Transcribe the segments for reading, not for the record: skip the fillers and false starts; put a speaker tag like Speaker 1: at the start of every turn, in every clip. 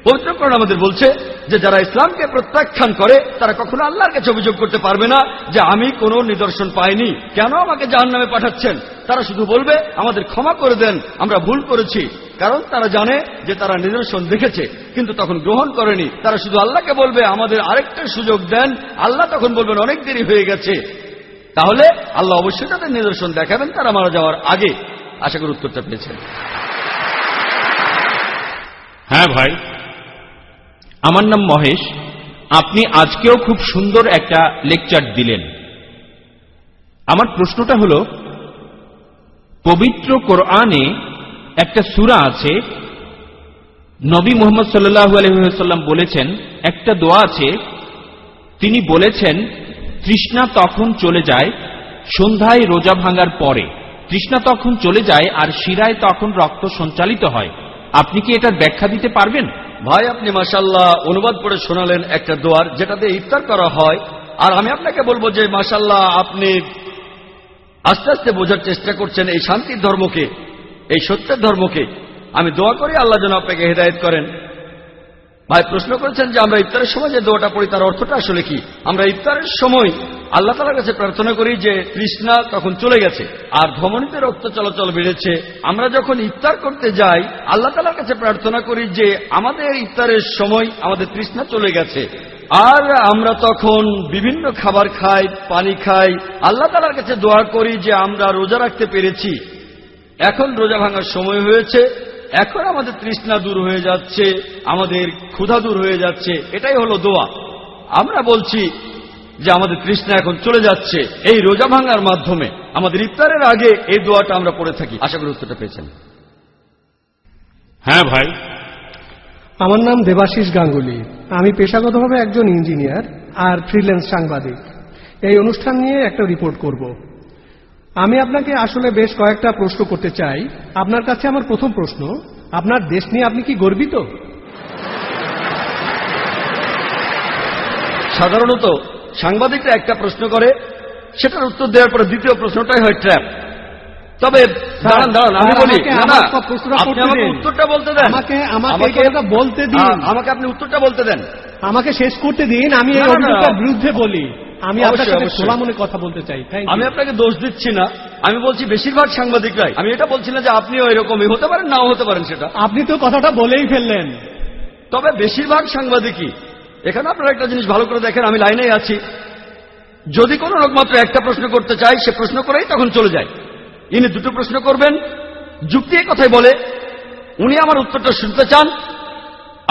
Speaker 1: পবিত্র কোরআন আমাদের বলছে যে যারা ইসলামকে প্রত্যাখ্যান করে তারা কখনো আল্লাহর কাছে অভিযোগ করতে পারবে না যে আমি কোনো নিদর্শন পাইনি, কেন আমাকে জাহান্নামে পাঠাচ্ছেন। তারা শুধু বলবে আমাদের ক্ষমা করে দেন, আমরা ভুল করেছি। কারণ তারা জানে যে তারা নিদর্শন দেখেছে কিন্তু তখন গ্রহণ করেনি। তারা শুধু আল্লাহকে বলবে আমাদের আরেকটা সুযোগ দেন। আল্লাহ তখন বলবেন অনেক দেরি হয়ে গেছে। তাহলে আল্লাহ অবশ্যই তাদের নিদর্শন দেখাবেন তারা মারা যাওয়ার আগে। আশা করি উত্তরটা পেয়েছেন।
Speaker 2: হ্যাঁ ভাই, আমার নাম মহেশ। আপনি আজকেও খুব সুন্দর একটা লেকচার দিলেন। আমার প্রশ্নটা হলো, পবিত্র কোরআনে একটা সূরা আছে, নবী মুহাম্মদ সাল্লাল্লাহু আলাইহি ওয়াসাল্লাম বলেছেন, একটা দোয়া আছে, তিনি বলেছেন তৃষ্ণা তখন চলে যায় সন্ধ্যায় রোজা ভাঙার পরে। তৃষ্ণা তখন চলে যায় আর শিরায় তখন রক্ত সঞ্চালিত হয়। আপনি কি এটার ব্যাখ্যা দিতে পারবেন?
Speaker 1: ভাই, আপনি মাশাআল্লাহ অনুবাদ করে শোনালেন একটা দোয়ার যেটাতে ইফতার করা হয়। আর আমি আপনাকে বলবো যে মাশাআল্লাহ আপনি আস্তে আস্তে বোঝার চেষ্টা করছেন এই শান্তির ধর্মকে, এই সত্যের ধর্মকে। আমি দোয়া করি আল্লাহ যেন আপনাকে হেদায়েত করেন। ভাই প্রশ্ন করেছেন যে আমরা ইফতারের সময় যে দোয়াটা পড়ি তার অর্থটা আসলে কি। আমরা ইফতারের সময় আল্লাহ তাআলার কাছে প্রার্থনা করি যে তৃষ্ণা তখন চলে গেছে আর ধমনীতে রক্ত চলাচল বেড়েছে। আমরা যখন ইফতার করতে যাই আল্লাহ তাআলার কাছে প্রার্থনা করি যে আমাদের ইফতারের সময় আমাদের তৃষ্ণা চলে গেছে। আর আমরা তখন বিভিন্ন খাবার খাই, পানি খাই, আল্লাহ তাআলার কাছে দোয়া করি যে আমরা রোজা রাখতে পেরেছি, এখন রোজা ভাঙার সময় হয়েছে, এখন আমাদের তৃষ্ণা দূর হয়ে যাচ্ছে, আমাদের ক্ষুধা দূর হয়ে যাচ্ছে। এটাই হলো দোয়া। আমরা বলছি যে আমাদের তৃষ্ণা এখন চলে যাচ্ছে এই রোজা ভাঙার মাধ্যমে। আমাদের ইফতারের আগে এই দোয়াটা আমরা পড়ে থাকি। আশা করি উত্তরটা পেয়েছেন।
Speaker 2: হ্যাঁ ভাই,
Speaker 3: আমার নাম দেবাশিস গাঙ্গুলি। আমি পেশাগতভাবে একজন ইঞ্জিনিয়ার আর ফ্রিল্যান্স সাংবাদিক। এই অনুষ্ঠান নিয়ে একটা রিপোর্ট করব। আমি আপনাকে আসলে বেশ কয়েকটা প্রশ্ন করতে চাই। আপনার কাছে আমার প্রথম প্রশ্ন, আপনার দেশ নিয়ে আপনি কি গর্বিত?
Speaker 1: সাধারণত সাংবাদিকরা একটা প্রশ্ন করে, সেটার উত্তর দেওয়ার পরে দ্বিতীয় প্রশ্নটাই হয় ট্র্যাপ। তবে দাঁড়ান আমি বলি, আপনি আমাকে উত্তরটা বলতে দেন। আমাকে আপনি উত্তরটা বলতে দেন,
Speaker 3: আমাকে শেষ করতে দিন। আমি এই অভিযোগটার বিরুদ্ধে বলি। আমি আপনার সাথে খোলা মনে কথা বলতে চাই।
Speaker 1: আমি আপনাকে দোষ দিচ্ছি না, আমি বলছি বেশিরভাগ সাংবাদিকরাই। আমি এটা বলছি না যে আপনিও এরকমই হতে পারেন, নাও হতে পারেন, সেটা
Speaker 3: আপনি তো কথাটা বলেই ফেললেন।
Speaker 1: তবে বেশিরভাগ সাংবাদিকই। এখানে আপনারা একটা জিনিস ভালো করে দেখেন, আমি লাইনেই আছি। যদি কোনো লোক মাত্র একটা প্রশ্ন করতে চায় সে প্রশ্ন করেই তখন চলে যায়। ইনি দুটো প্রশ্ন করবেন, যুক্তি কথাই বলে। উনি আমার উত্তরটা শুনতে চান,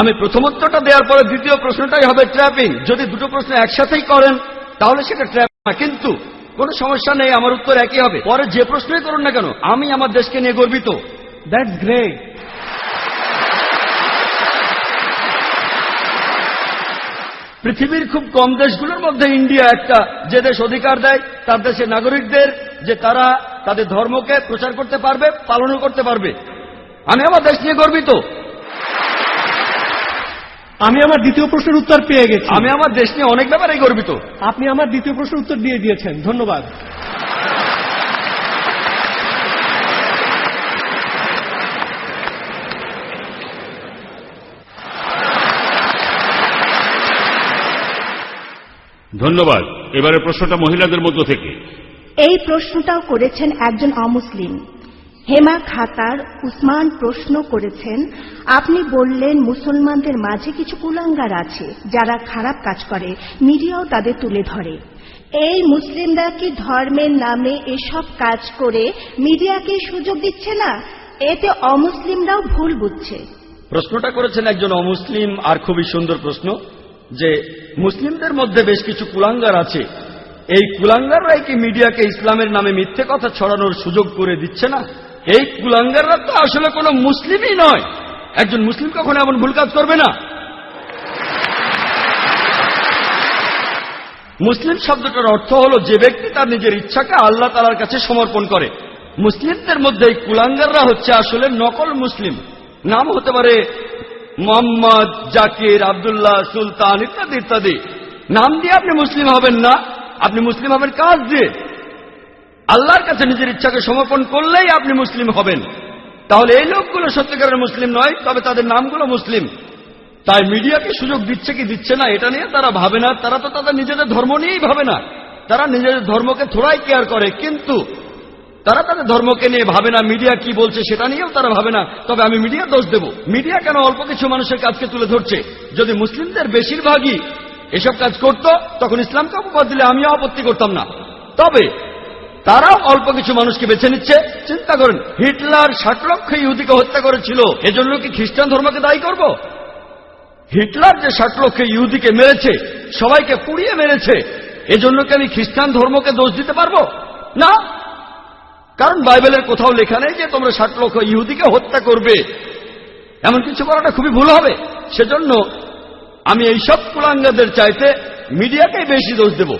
Speaker 1: আমি প্রথম উত্তরটা দেওয়ার পরে দ্বিতীয় প্রশ্নটাই হবে ট্র্যাপিং। যদি দুটো প্রশ্ন একসাথেই করেন তাহলে সেটা ট্র্যাপ না, কিন্তু কোনো সমস্যা নেই, আমার উত্তর একই হবে। পরে যে প্রশ্নই করুন না কেন, আমি আমার দেশকে নিয়ে গর্বিত।
Speaker 3: That's great.
Speaker 1: পৃথিবীর খুব কম দেশগুলোর মধ্যে ইন্ডিয়া একটা, যে দেশ অধিকার দেয় তার দেশের নাগরিকদের যে তারা তাদের ধর্মকে প্রচার করতে পারবে, পালনও করতে পারবে। আমি আমার দেশ নিয়ে গর্বিত।
Speaker 3: আমি আমার দ্বিতীয় প্রশ্নের উত্তর পেয়ে গেছি।
Speaker 1: আমি আমার দেশ নিয়ে অনেক ব্যাপারেই গর্বিত।
Speaker 3: আপনি আমার দ্বিতীয় প্রশ্নের উত্তর দিয়ে দিয়েছেন, ধন্যবাদ।
Speaker 2: ধন্যবাদ। এবারে প্রশ্নটা মহিলাদের মধ্য থেকে।
Speaker 4: এই প্রশ্নটাও করেছেন একজন অমুসলিম, হেমা খাতার উসমান। প্রশ্ন করেছেন, আপনি বললেন মুসলমানদের মাঝে কিছু কুলাঙ্গার আছে যারা খারাপ কাজ করে, মিডিয়াও তাদের তুলে ধরে। এই মুসলিমরা কি ধর্মের নামে এসব কাজ করে মিডিয়াকে সুযোগ দিচ্ছে না? এতে অমুসলিমরাও ভুল বুঝছে।
Speaker 1: প্রশ্নটা করেছেন একজন অমুসলিম, আর খুবই সুন্দর প্রশ্ন, যে মুসলিমদের মধ্যে বেশ কিছু কুলাঙ্গার আছে, এই কুলাঙ্গাররাই কি মিডিয়াকে ইসলামের নামে মিথ্যে কথা ছড়ানোর সুযোগ করে দিচ্ছে না? এই কুলাঙ্গাররা তো আসলে কোনো মুসলিমই নয়। একজন মুসলিম কখনো এমন ভুল কাজ করবে না। মুসলিম শব্দটার অর্থ হলো যে ব্যক্তি তার নিজের ইচ্ছাকে আল্লাহ তাআলার কাছে সমর্পণ করে। মুসলিমদের মধ্যে এই কুলাঙ্গাররা হচ্ছে আসলে নকল মুসলিম। নাম হতে পারে মোহাম্মদ, জাকির, আব্দুল্লাহ, সুলতান ইত্যাদি ইত্যাদি। নাম দিয়ে আপনি মুসলিম হবেন না, আপনি মুসলিম হবেন কাজ দিয়ে। আল্লাহর কাছে নিজের ইচ্ছাকে সমর্পণ করলেই আপনি মুসলিম হবেন। তাহলে এই লোকগুলো সত্যিকারের মুসলিম নয়, তবে তাদের নামগুলো মুসলিম। তাই মিডিয়াকে সুযোগ দিচ্ছে কি দিচ্ছে না এটা নিয়ে তারা ভাবে না। তারা তো তাদের নিজেদের ধর্ম নিয়েই ভাবে না। তারা নিজেদের ধর্মকে থোড়াই কেয়ার করে, কিন্তু তারা তাদের ধর্মকে নিয়ে ভাবে না। মিডিয়া কি বলছে সেটা নিয়েও তারা ভাবে না। তবে আমি মিডিয়া দোষ দেব। মিডিয়া কেন অল্প কিছু মানুষের কাজকে তুলে ধরছে? যদি মুসলিমদের বেশিরভাগই এসব কাজ করত, তখন ইসলামকে অপবাদ দিলে আমিও আপত্তি করতাম না। তবে তারাও অল্প কিছু মানুষকে বেছে নিচ্ছে। চিন্তা করেন, হিটলার 60 লক্ষ ইহুদিকে হত্যা করেছিল, এজন্য কি খ্রিস্টান ধর্মকে দায়ী করব? হিটলার যে 60 লক্ষ ইহুদিকে মেরেছে, সবাইকে পুড়িয়ে মেরেছে, এজন্য কি আমি খ্রিস্টান ধর্মকে দোষ দিতে পারবো? না, কারণ বাইবেলের কোথাও লেখা নেই যে তোমরা 60 লক্ষ ইহুদিকে হত্যা করবে। এমন কিছু করাটা খুবই ভুল হবে। সেজন্য আমি এইসব কুলাঙ্গারদের চাইতে মিডিয়াকেই বেশি দোষ দেব।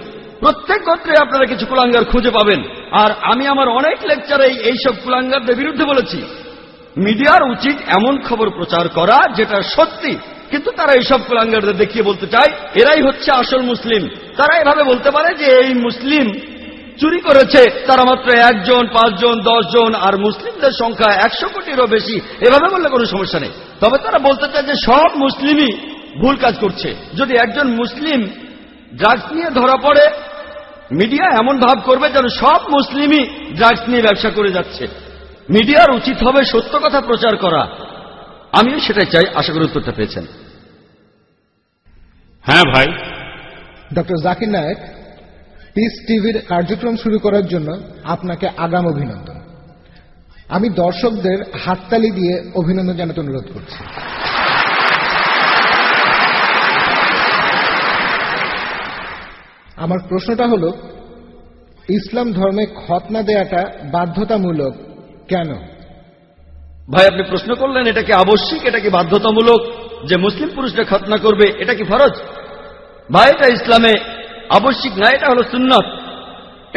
Speaker 1: প্রত্যেক গোত্রে আপনারা কিছু কুলাঙ্গার খুঁজে পাবেন, আর আমি আমার অনেক লেকচারে এইসব কুলাঙ্গারদের বিরুদ্ধে বলেছি। মিডিয়ার উচিত এমন খবর প্রচার করা যেটা সত্যি, কিন্তু তারা এইসব কুলাঙ্গারদের দেখিয়ে বলতে চায় এরাই হচ্ছে আসল মুসলিম। তারা এভাবে বলতে পারে যে এই মুসলিম চুরি করেছে, তারা মাত্র 1 জন, 5 জন, 10 জন, আর মুসলিমদের সংখ্যা 100 কোটিরও বেশি। এভাবে বললে কোনো সমস্যা নেই। তবে তারা বলতে চায় যে সব মুসলিমই ভুল কাজ করছে। যদি একজন মুসলিম ড্রাগস নিয়ে ধরা পড়ে, মিডিয়া এমন ভাব করবে যেন সব মুসলিমই ড্রাগস নিয়ে ব্যবসা করে যাচ্ছে। মিডিয়ার উচিত হবে সত্য কথা প্রচার করা। আমিও সেটাই চাই। আশা করি উত্তরটা পেয়েছেন।
Speaker 2: হ্যাঁ ভাই।
Speaker 5: ডক্টর জাকির নায়েক, পিস টিভির কার্যক্রম শুরু করার জন্য আপনাকে আগাম অভিনন্দন। আমি দর্শকদের হাততালি দিয়ে অভিনন্দন জানাতে অনুরোধ করছি। আমার প্রশ্নটা হলো, ইসলাম ধর্মে খতনা দেয়াটা বাধ্যতামূলক কেন?
Speaker 1: ভাই, আপনি প্রশ্ন করলেন এটা কি আবশ্যিক, এটা কি বাধ্যতামূলক যে মুসলিম পুরুষরা খতনা করবে, এটা কি ফরজ? ভাই, এটা ইসলামে আবশ্যিক না, এটা হলো সুন্নত।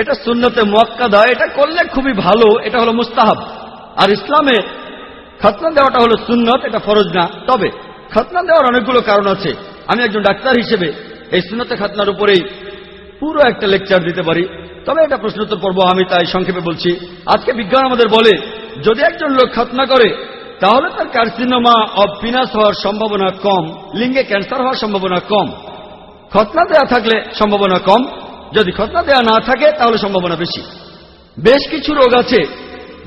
Speaker 1: এটা সুন্নতে মুআক্কাদা, এটা করলে খুবই ভালো, এটা হলো মুস্তাহাব। আর ইসলামে খতনা দেওয়াটা হলো সুন্নত, এটা ফরজ না। তবে খতনা দেওয়ার অনেকগুলো কারণ আছে। আমি একজন ডাক্তার হিসেবে এই সুন্নতে খতনার উপরেই পুরো একটা লেকচার দিতে পারি। তবে এটা প্রশ্নোত্তর পর্ব, আমি তাই সংক্ষেপে বলছি। আজকে বিজ্ঞান আমাদের বলে যদি একজন লোক খতনা করে তাহলে তার কার্সিনোমা অব পিনাস হওয়ার সম্ভাবনা কম, লিঙ্গে ক্যান্সার হওয়ার সম্ভাবনা কম। খতনা দেয়া থাকলে সম্ভাবনা কম, যদি খতনা দেয়া না থাকে তাহলে সম্ভাবনা বেশি। বেশ কিছু রোগ আছে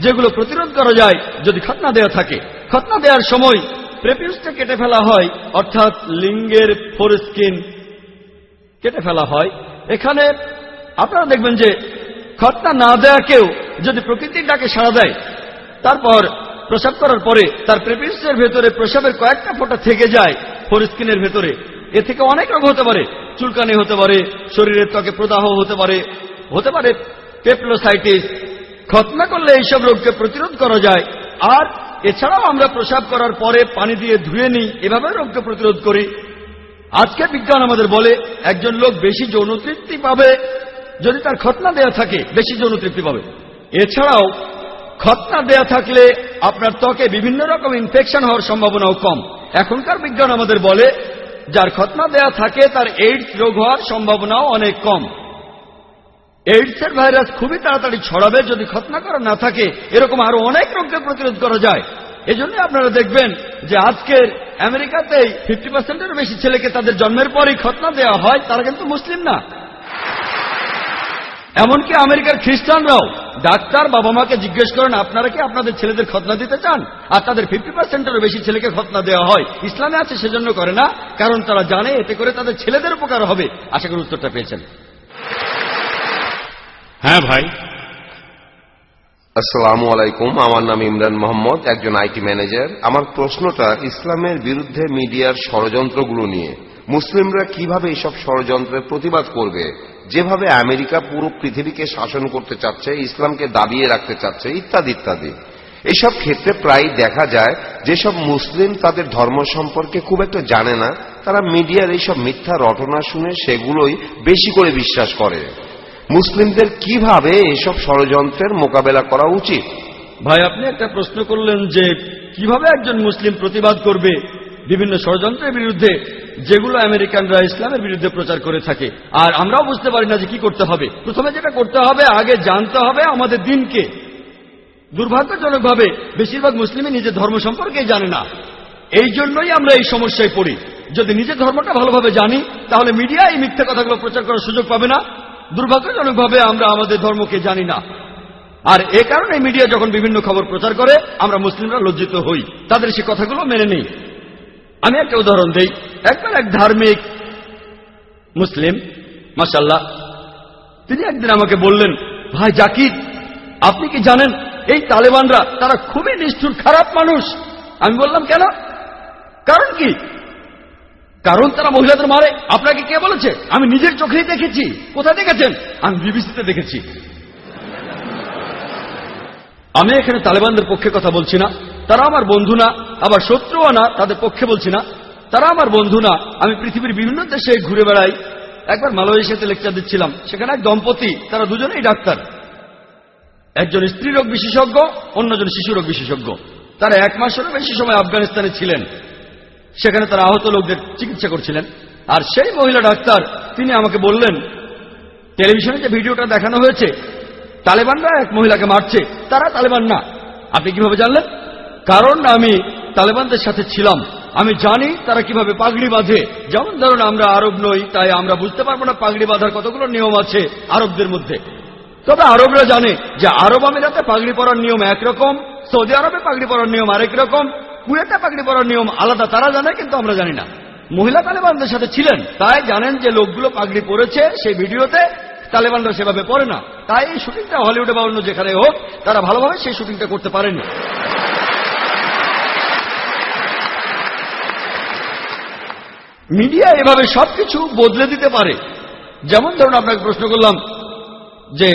Speaker 1: যেগুলো প্রতিরোধ করা যায় যদি খতনা দেয়া থাকে। খতনা দেওয়ার সময় প্রেপিউসটা কেটে ফেলা হয়, অর্থাৎ লিঙ্গের ফোরস্কিন কেটে ফেলা হয়। এখানে আপনারা দেখবেন যে খতনা না দেয়া কেউ যদি প্রকৃতির ডাকে সাড়া দেয়, তারপর প্রসাব করার পরে তার প্রেপিউসের ভেতরে প্রসাবের কয়েকটা ফোঁটা থেকে যায় ফোরস্কিনের ভেতরে, এ থেকে অনেক রোগ হতে পারে। চুলকানি হতে পারে, শরীরের ত্বকে প্রদাহ হতে পারে পেপলোসাইটিস। খতনা করলে এইসব রোগকে প্রতিরোধ করা যায়। আর এছাড়াও আমরা প্রসাব করার পরে পানি দিয়ে ধুয়ে নিই, এভাবে রোগকে প্রতিরোধ করি। আজকের বিজ্ঞান আমাদের বলে একজন লোক বেশি যৌন তৃপ্তি পাবে যদি তার খতনা দেয়া থাকে, বেশি যৌন তৃপ্তি পাবে। এছাড়াও খতনা দেয়া থাকলে আপনার ত্বকে বিভিন্ন রকম ইনফেকশন হওয়ার সম্ভাবনাও কম। এখনকার বিজ্ঞান আমাদের বলে যার খতনা দেয়া থাকে তার এইডস রোগ হওয়ার সম্ভাবনাও অনেক কম। এইডসের ভাইরাস খুবই তাড়াতাড়ি ছড়াবে যদি খতনা করা না থাকে। এরকম আরো অনেক রোগকে প্রতিরোধ করা যায়। এজন্য আপনারা দেখবেন যে আজকের আমেরিকাতেই 50%-এর বেশি ছেলেকে তাদের জন্মের পরই খতনা দেওয়া হয়, তারা কিন্তু মুসলিম না। এমনকি আমেরিকার খ্রিস্টানরাও ডাক্তার বাবা মাকে জিজ্ঞেস করেন আপনারা কি আপনাদের ছেলেদের খতনা দিতে চান, আর তাদের 50%-এরও বেশি ছেলেকে খতনা দেওয়া হয়। ইসলামে আছে সেজন্য করে না, কারণ তারা জানে এতে করে তাদের ছেলেদের উপকার হবে। আশা করি উত্তরটা পেয়েছেন।
Speaker 2: হ্যাঁ ভাই।
Speaker 6: আসসালামু আলাইকুম, আমার নাম ইমরান মোহাম্মদ, একজন আইটি ম্যানেজার। আমার প্রশ্নটা ইসলামের বিরুদ্ধে মিডিয়ার ষড়যন্ত্রগুলো নিয়ে। মুসলিমরা কিভাবে এসব ষড়যন্ত্রের প্রতিবাদ করবে? যেভাবে আমেরিকা পুরো পৃথিবীকে শাসন করতে চাচ্ছে, ইসলামকে দাবিয়ে রাখতে চাচ্ছে, ইত্যাদি ইত্যাদি। এসব ক্ষেত্রে প্রায় দেখা যায় যেসব মুসলিম তাদের ধর্ম সম্পর্কে খুব একটা জানে না, তারা মিডিয়ার এইসব মিথ্যা রটনা শুনে সেগুলোই বেশি করে বিশ্বাস করে। মুসলিমদের কিভাবে এসব ষড়যন্ত্রের মোকাবেলা করা উচিত?
Speaker 1: ভাই, আপনি একটা প্রশ্ন করলেন যে কিভাবে একজন মুসলিম প্রতিবাদ করবে বিভিন্ন ষড়যন্ত্রের বিরুদ্ধে যেগুলো আমেরিকানরা ইসলামের বিরুদ্ধে প্রচার করে থাকে। আর আমরাও বুঝতে পারি না যে কি করতে হবে। প্রথমে যেটা করতে হবে, আগে জানতে হবে আমাদের দিনকে। দুর্ভাগ্যজনকভাবে বেশিরভাগ মুসলিমই নিজের ধর্ম সম্পর্কেই জানে না। এই জন্যই আমরা এই সমস্যায় পড়ি। যদি নিজের ধর্মটা ভালোভাবে জানি তাহলে মিডিয়া এই মিথ্যা কথাগুলো প্রচার করার সুযোগ পাবে না। দুর্ভাগ্যজনকভাবে আমরা আমাদের ধর্মকে জানি না, আর এ কারণে মিডিয়া যখন বিভিন্ন খবর প্রচার করে আমরা মুসলিমরা লজ্জিত হই, তাদের সে কথাগুলো মেনে নেই। আমি একটা উদাহরণ দেই। একবার এক ধার্মিক মুসলিম, মাশাআল্লাহ, তিনি একদিন আমাকে বললেন, ভাই জাকির, আপনি কি জানেন এই তালেবানরা তারা খুবই নিষ্ঠুর খারাপ মানুষ। আমি বললাম, কেন? কারণ কি? কারণ তারা মহিলাদের মারে। আপনাকে কে বলেছে? আমি নিজের চোখেই দেখেছি। কোথায় দেখেছেন? আমি বিবিসিতে দেখেছি। আমি এখানে তালেবানদের পক্ষে কথা বলছি না, তারা আমার বন্ধু না, আবার শত্রুও না, তাদের পক্ষে বলছি না, তারা আমার বন্ধু না। আমি পৃথিবীর বিভিন্ন দেশে ঘুরে বেড়াই। একবার মালয়েশিয়াতে লেকচার দিচ্ছিলাম, সেখানে এক দম্পতি, তারা দুজনেই ডাক্তার, একজন স্ত্রী রোগ বিশেষজ্ঞ, অন্যজন শিশু রোগ বিশেষজ্ঞ। তারা 1 মাসেরও বেশি সময় আফগানিস্তানে ছিলেন, সেখানে তারা আহত লোকদের চিকিৎসা করছিলেন। আর সেই মহিলা ডাক্তার, তিনি আমাকে বললেন, টেলিভিশনে যে ভিডিওটা দেখানো হয়েছে, তালেবানরা এক মহিলাকে মারছে, তারা তালেবান না। আপনি কিভাবে জানলেন? কারণ আমি তালেবানদের সাথে ছিলাম, আমি জানি তারা কিভাবে পাগড়ি বাঁধে। যেমন ধরুন, আমরা আরব নই, তাই আমরা বুঝতে পারবো না পাগড়ি বাঁধার কতগুলো নিয়ম আছে আরবদের মধ্যে। তবে আরবরা জানে যে আরব আমিরাতে পাগড়ি পরার নিয়ম একরকম, সৌদি আরবে পাগড়ি পরার নিয়ম আরেক রকম, কুয়েতে পাগড়ি পরার নিয়ম আলাদা। তারা জানে, কিন্তু আমরা জানি না। মহিলা তালেবানদের সাথে ছিলেন, তাই জানেন যে লোকগুলো পাগড়ি পরেছে সেই ভিডিওতে, তালেবানরা সেভাবে পড়ে না। তাই এই শুটিংটা হলিউডে বা অন্য যেখানে হোক, তারা ভালোভাবে সেই শুটিংটা করতে পারেনি। মিডিয়া এভাবে সবকিছু বদলে দিতে পারে। যেমন ধরুন, আপনাকে প্রশ্ন করলাম যে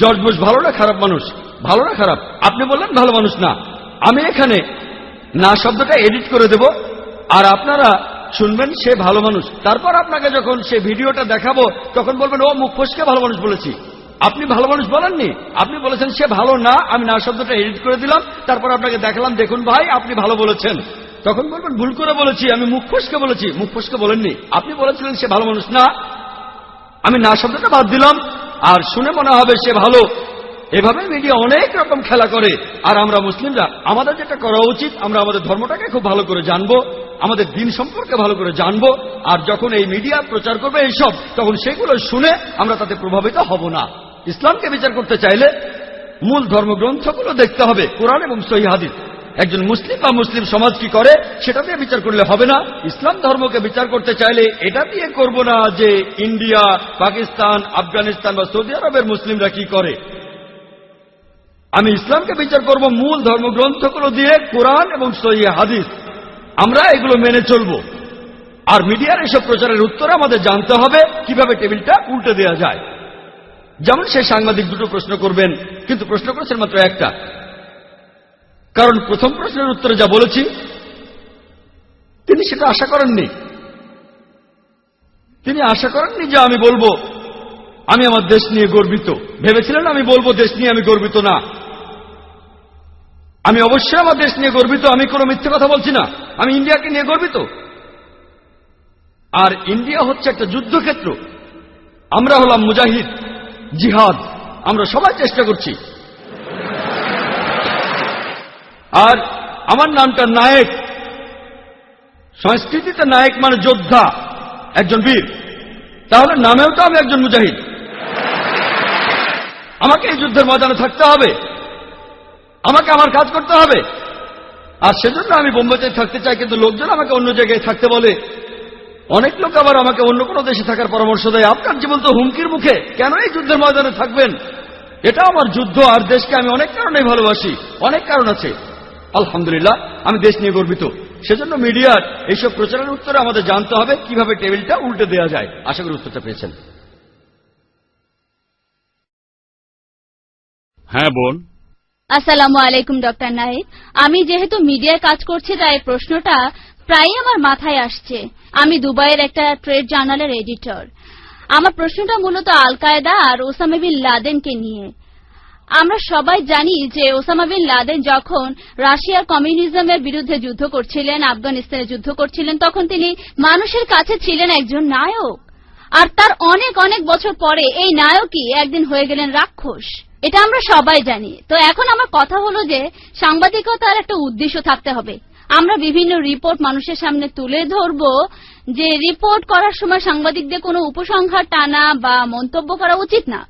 Speaker 1: জর্জ বুশ ভালো না খারাপ মানুষ? ভালো না খারাপ? আপনি বললেন ভালো মানুষ না। আমি এখানে না শব্দটা এডিট করে দেব, আর আপনারা শুনবেন সে ভালো মানুষ। তারপর আপনাকে যখন সে ভিডিওটা দেখাবো তখন বলবেন, ও মুখ ফসকে ভালো মানুষ বলেছি। আপনি ভালো মানুষ বলেননি, আপনি বলেছেন সে ভালো না। আমি না শব্দটা এডিট করে দিলাম, তারপর আপনাকে দেখালাম, দেখুন ভাই আপনি ভালো বলেছেন। তখন বলবেন ভুল করে বলেছি, আমি মুখ ফসকে বলেছি। মুখ ফসকে বলেননি, আপনি বলেছিলেন সে ভালো মানুষ না। আমি না শব্দটা বাদ দিলাম, আর শুনে মনে হবে সে ভালো। এভাবে মিডিয়া অনেক রকম খেলা করে। আর আমরা মুসলিমরা, আমাদের যেটা করা উচিত, আমরা আমাদের ধর্মটাকে খুব ভালো করে জানবো, আমাদের দিন সম্পর্কে ভালো করে জানবো। আর যখন এই মিডিয়া প্রচার করবে এইসব, তখন সেগুলো শুনে আমরা তাতে প্রভাবিত হব না। ইসলামকে বিচার করতে চাইলে মূল ধর্মগ্রন্থগুলো দেখতে হবে, কোরআন এবং সহিহ হাদিস। একজন মুসলিম বা মুসলিম সমাজ কি করে সেটা দিয়ে বিচার করলে হবে না। ইসলাম ধর্মকে বিচার করতে চাইলে এটা দিয়ে করব না যে ইন্ডিয়া, পাকিস্তান, আফগানিস্তান বা সৌদি আরবের মুসলিমরা কি করে। আমি ইসলামকে বিচার করব মূল ধর্মগ্রন্থগুলো দিয়ে, কোরআন এবং সহিহ হাদিস। আমরা এগুলো মেনে চলব। আর মিডিয়ার এসব প্রচারের উত্তরে আমাদের জানতে হবে কিভাবে টেবিলটা উল্টে দেওয়া যায়। যেমন সেই সাংবাদিক দুটো প্রশ্ন করবেন, কিন্তু প্রশ্ন করেছেন মাত্র একটা। কারণ প্রথম প্রশ্নের উত্তরে যা বলেছি তিনি সেটা আশা করেননি। তিনি আশা করেননি যে আমি বলবো আমি আমার দেশ নিয়ে গর্বিত। ভেবেছিলেন আমি বলবো দেশ নিয়ে আমি গর্বিত না। আমি অবশ্যই আমার দেশ নিয়ে গর্বিত, আমি কোনো মিথ্যে কথা বলছি না। আমি ইন্ডিয়াকে নিয়ে গর্বিত। আর ইন্ডিয়া হচ্ছে একটা যুদ্ধক্ষেত্র। আমরা হলাম মুজাহিদ, জিহাদ, আমরা সবাই চেষ্টা করছি। আর আমার নামটা নায়েক। সংস্কৃতিতে নায়েক মানে যোদ্ধা, একজন বীর। তাহলে নামেও তো আমি একজন মুজাহিদ। আমাকে এই যুদ্ধের ময়দানে থাকতে হবে, আমাকে আমার কাজ করতে হবে। আর সেজন্য আমি বোম্বেতে থাকতে চাই, কিন্তু লোকজন আমাকে অন্য জায়গায় থাকতে বলে। অনেক লোক আবার আমাকে অন্য কোনো দেশে থাকার পরামর্শ দেয়। আপনার জীবন তো হুমকির মুখে, কেন এই যুদ্ধের ময়দানে থাকবেন? এটা আমার যুদ্ধ। আর দেশকে আমি অনেক কারণেই ভালোবাসি, অনেক কারণ আছে। আলহামদুলিল্লাহ, আমি দেশ নিয়ে গর্বিত। সেজন্য মিডিয়ার এইসব প্রচারের উত্তরে আমাদের জানতে হবে কিভাবে টেবিলটা উল্টে দেওয়া যায়। আশা করি উত্তরটা পেয়েছেন।
Speaker 7: হ্যাঁ বোন।
Speaker 8: আসসালামু আলাইকুম ডক্টর নায়েক। আমি যেহেতু মিডিয়ায় কাজ করছি, তাই প্রশ্নটা প্রায়ই আমার মাথায় আসছে। আমি দুবাইয়ের একটা ট্রেড জার্নালের এডিটর। আমার প্রশ্নটা মূলত আল কায়দা আর ওসামা বিন লাদেনকে নিয়ে। আমরা সবাই জানি যে ওসামা বিন লাদেন যখন রাশিয়ার কমিউনিজমের বিরুদ্ধে যুদ্ধ করছিলেন, আফগানিস্তানে যুদ্ধ করছিলেন, তখন তিনি মানুষের কাছে ছিলেন একজন নায়ক। আর তার অনেক অনেক বছর পরে এই নায়কই একদিন হয়ে গেলেন রাক্ষস। এটা আমরা সবাই জানি। তো এখন আমার কথা হলো যে সাংবাদিকতার একটা উদ্দেশ্য থাকতে হবে। আমরা বিভিন্ন রিপোর্ট মানুষের সামনে তুলে ধরব, যে রিপোর্ট করার সময় সাংবাদিকদের কোনো উপসংহার টানা বা মন্তব্য করা উচিত না।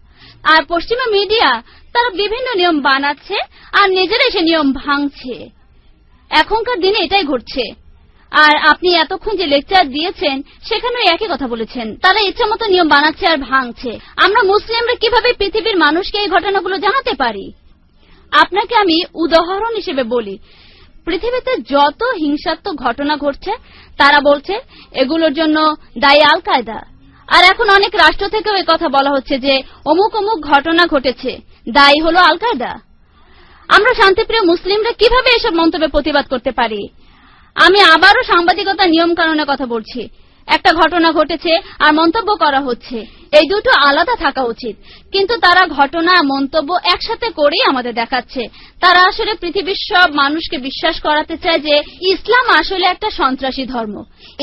Speaker 8: আর পশ্চিমা মিডিয়া তারা বিভিন্ন নিয়ম বানাচ্ছে আর নিজেরাই সে নিয়ম ভাঙছে। এখনকার দিনে এটাই ঘটছে। আর আপনি এতক্ষণ যে লেকচার দিয়েছেন সেখানেও একই কথা বলেছেন, তারা ইচ্ছা মতো নিয়ম বানাচ্ছে আর ভাঙছে। আমরা মুসলিমরা কিভাবে পৃথিবীর মানুষকে এই ঘটনাগুলো জানাতে পারি? আপনাকে আমি উদাহরণ হিসেবে বলি, পৃথিবীতে যত হিংসাত্মক ঘটনা ঘটছে তারা বলছে এগুলোর জন্য দায়ী আল কায়দা। আর এখন অনেক রাষ্ট্র থেকেও এই কথা বলা হচ্ছে যে অমুক অমুক ঘটনা ঘটেছে, দায়ী হলো আল কায়দা। আমরা শান্তিপ্রিয় মুসলিমরা কিভাবে এসব মন্তব্যে প্রতিবাদ করতে পারি? আমি আবারও সাংবাদিকতার নিয়ম কানুনের কথা বলছি। একটা ঘটনা ঘটেছে আর মন্তব্য করা হচ্ছে, এই দুটো আলাদা থাকা উচিত। কিন্তু তারা ঘটনা মন্তব্য একসাথে করেই আমাদের দেখাচ্ছে। তারা আসলে পৃথিবীর সব মানুষকে বিশ্বাস করাতে চায় যে ইসলাম আসলে একটা সন্ত্রাসী ধর্ম।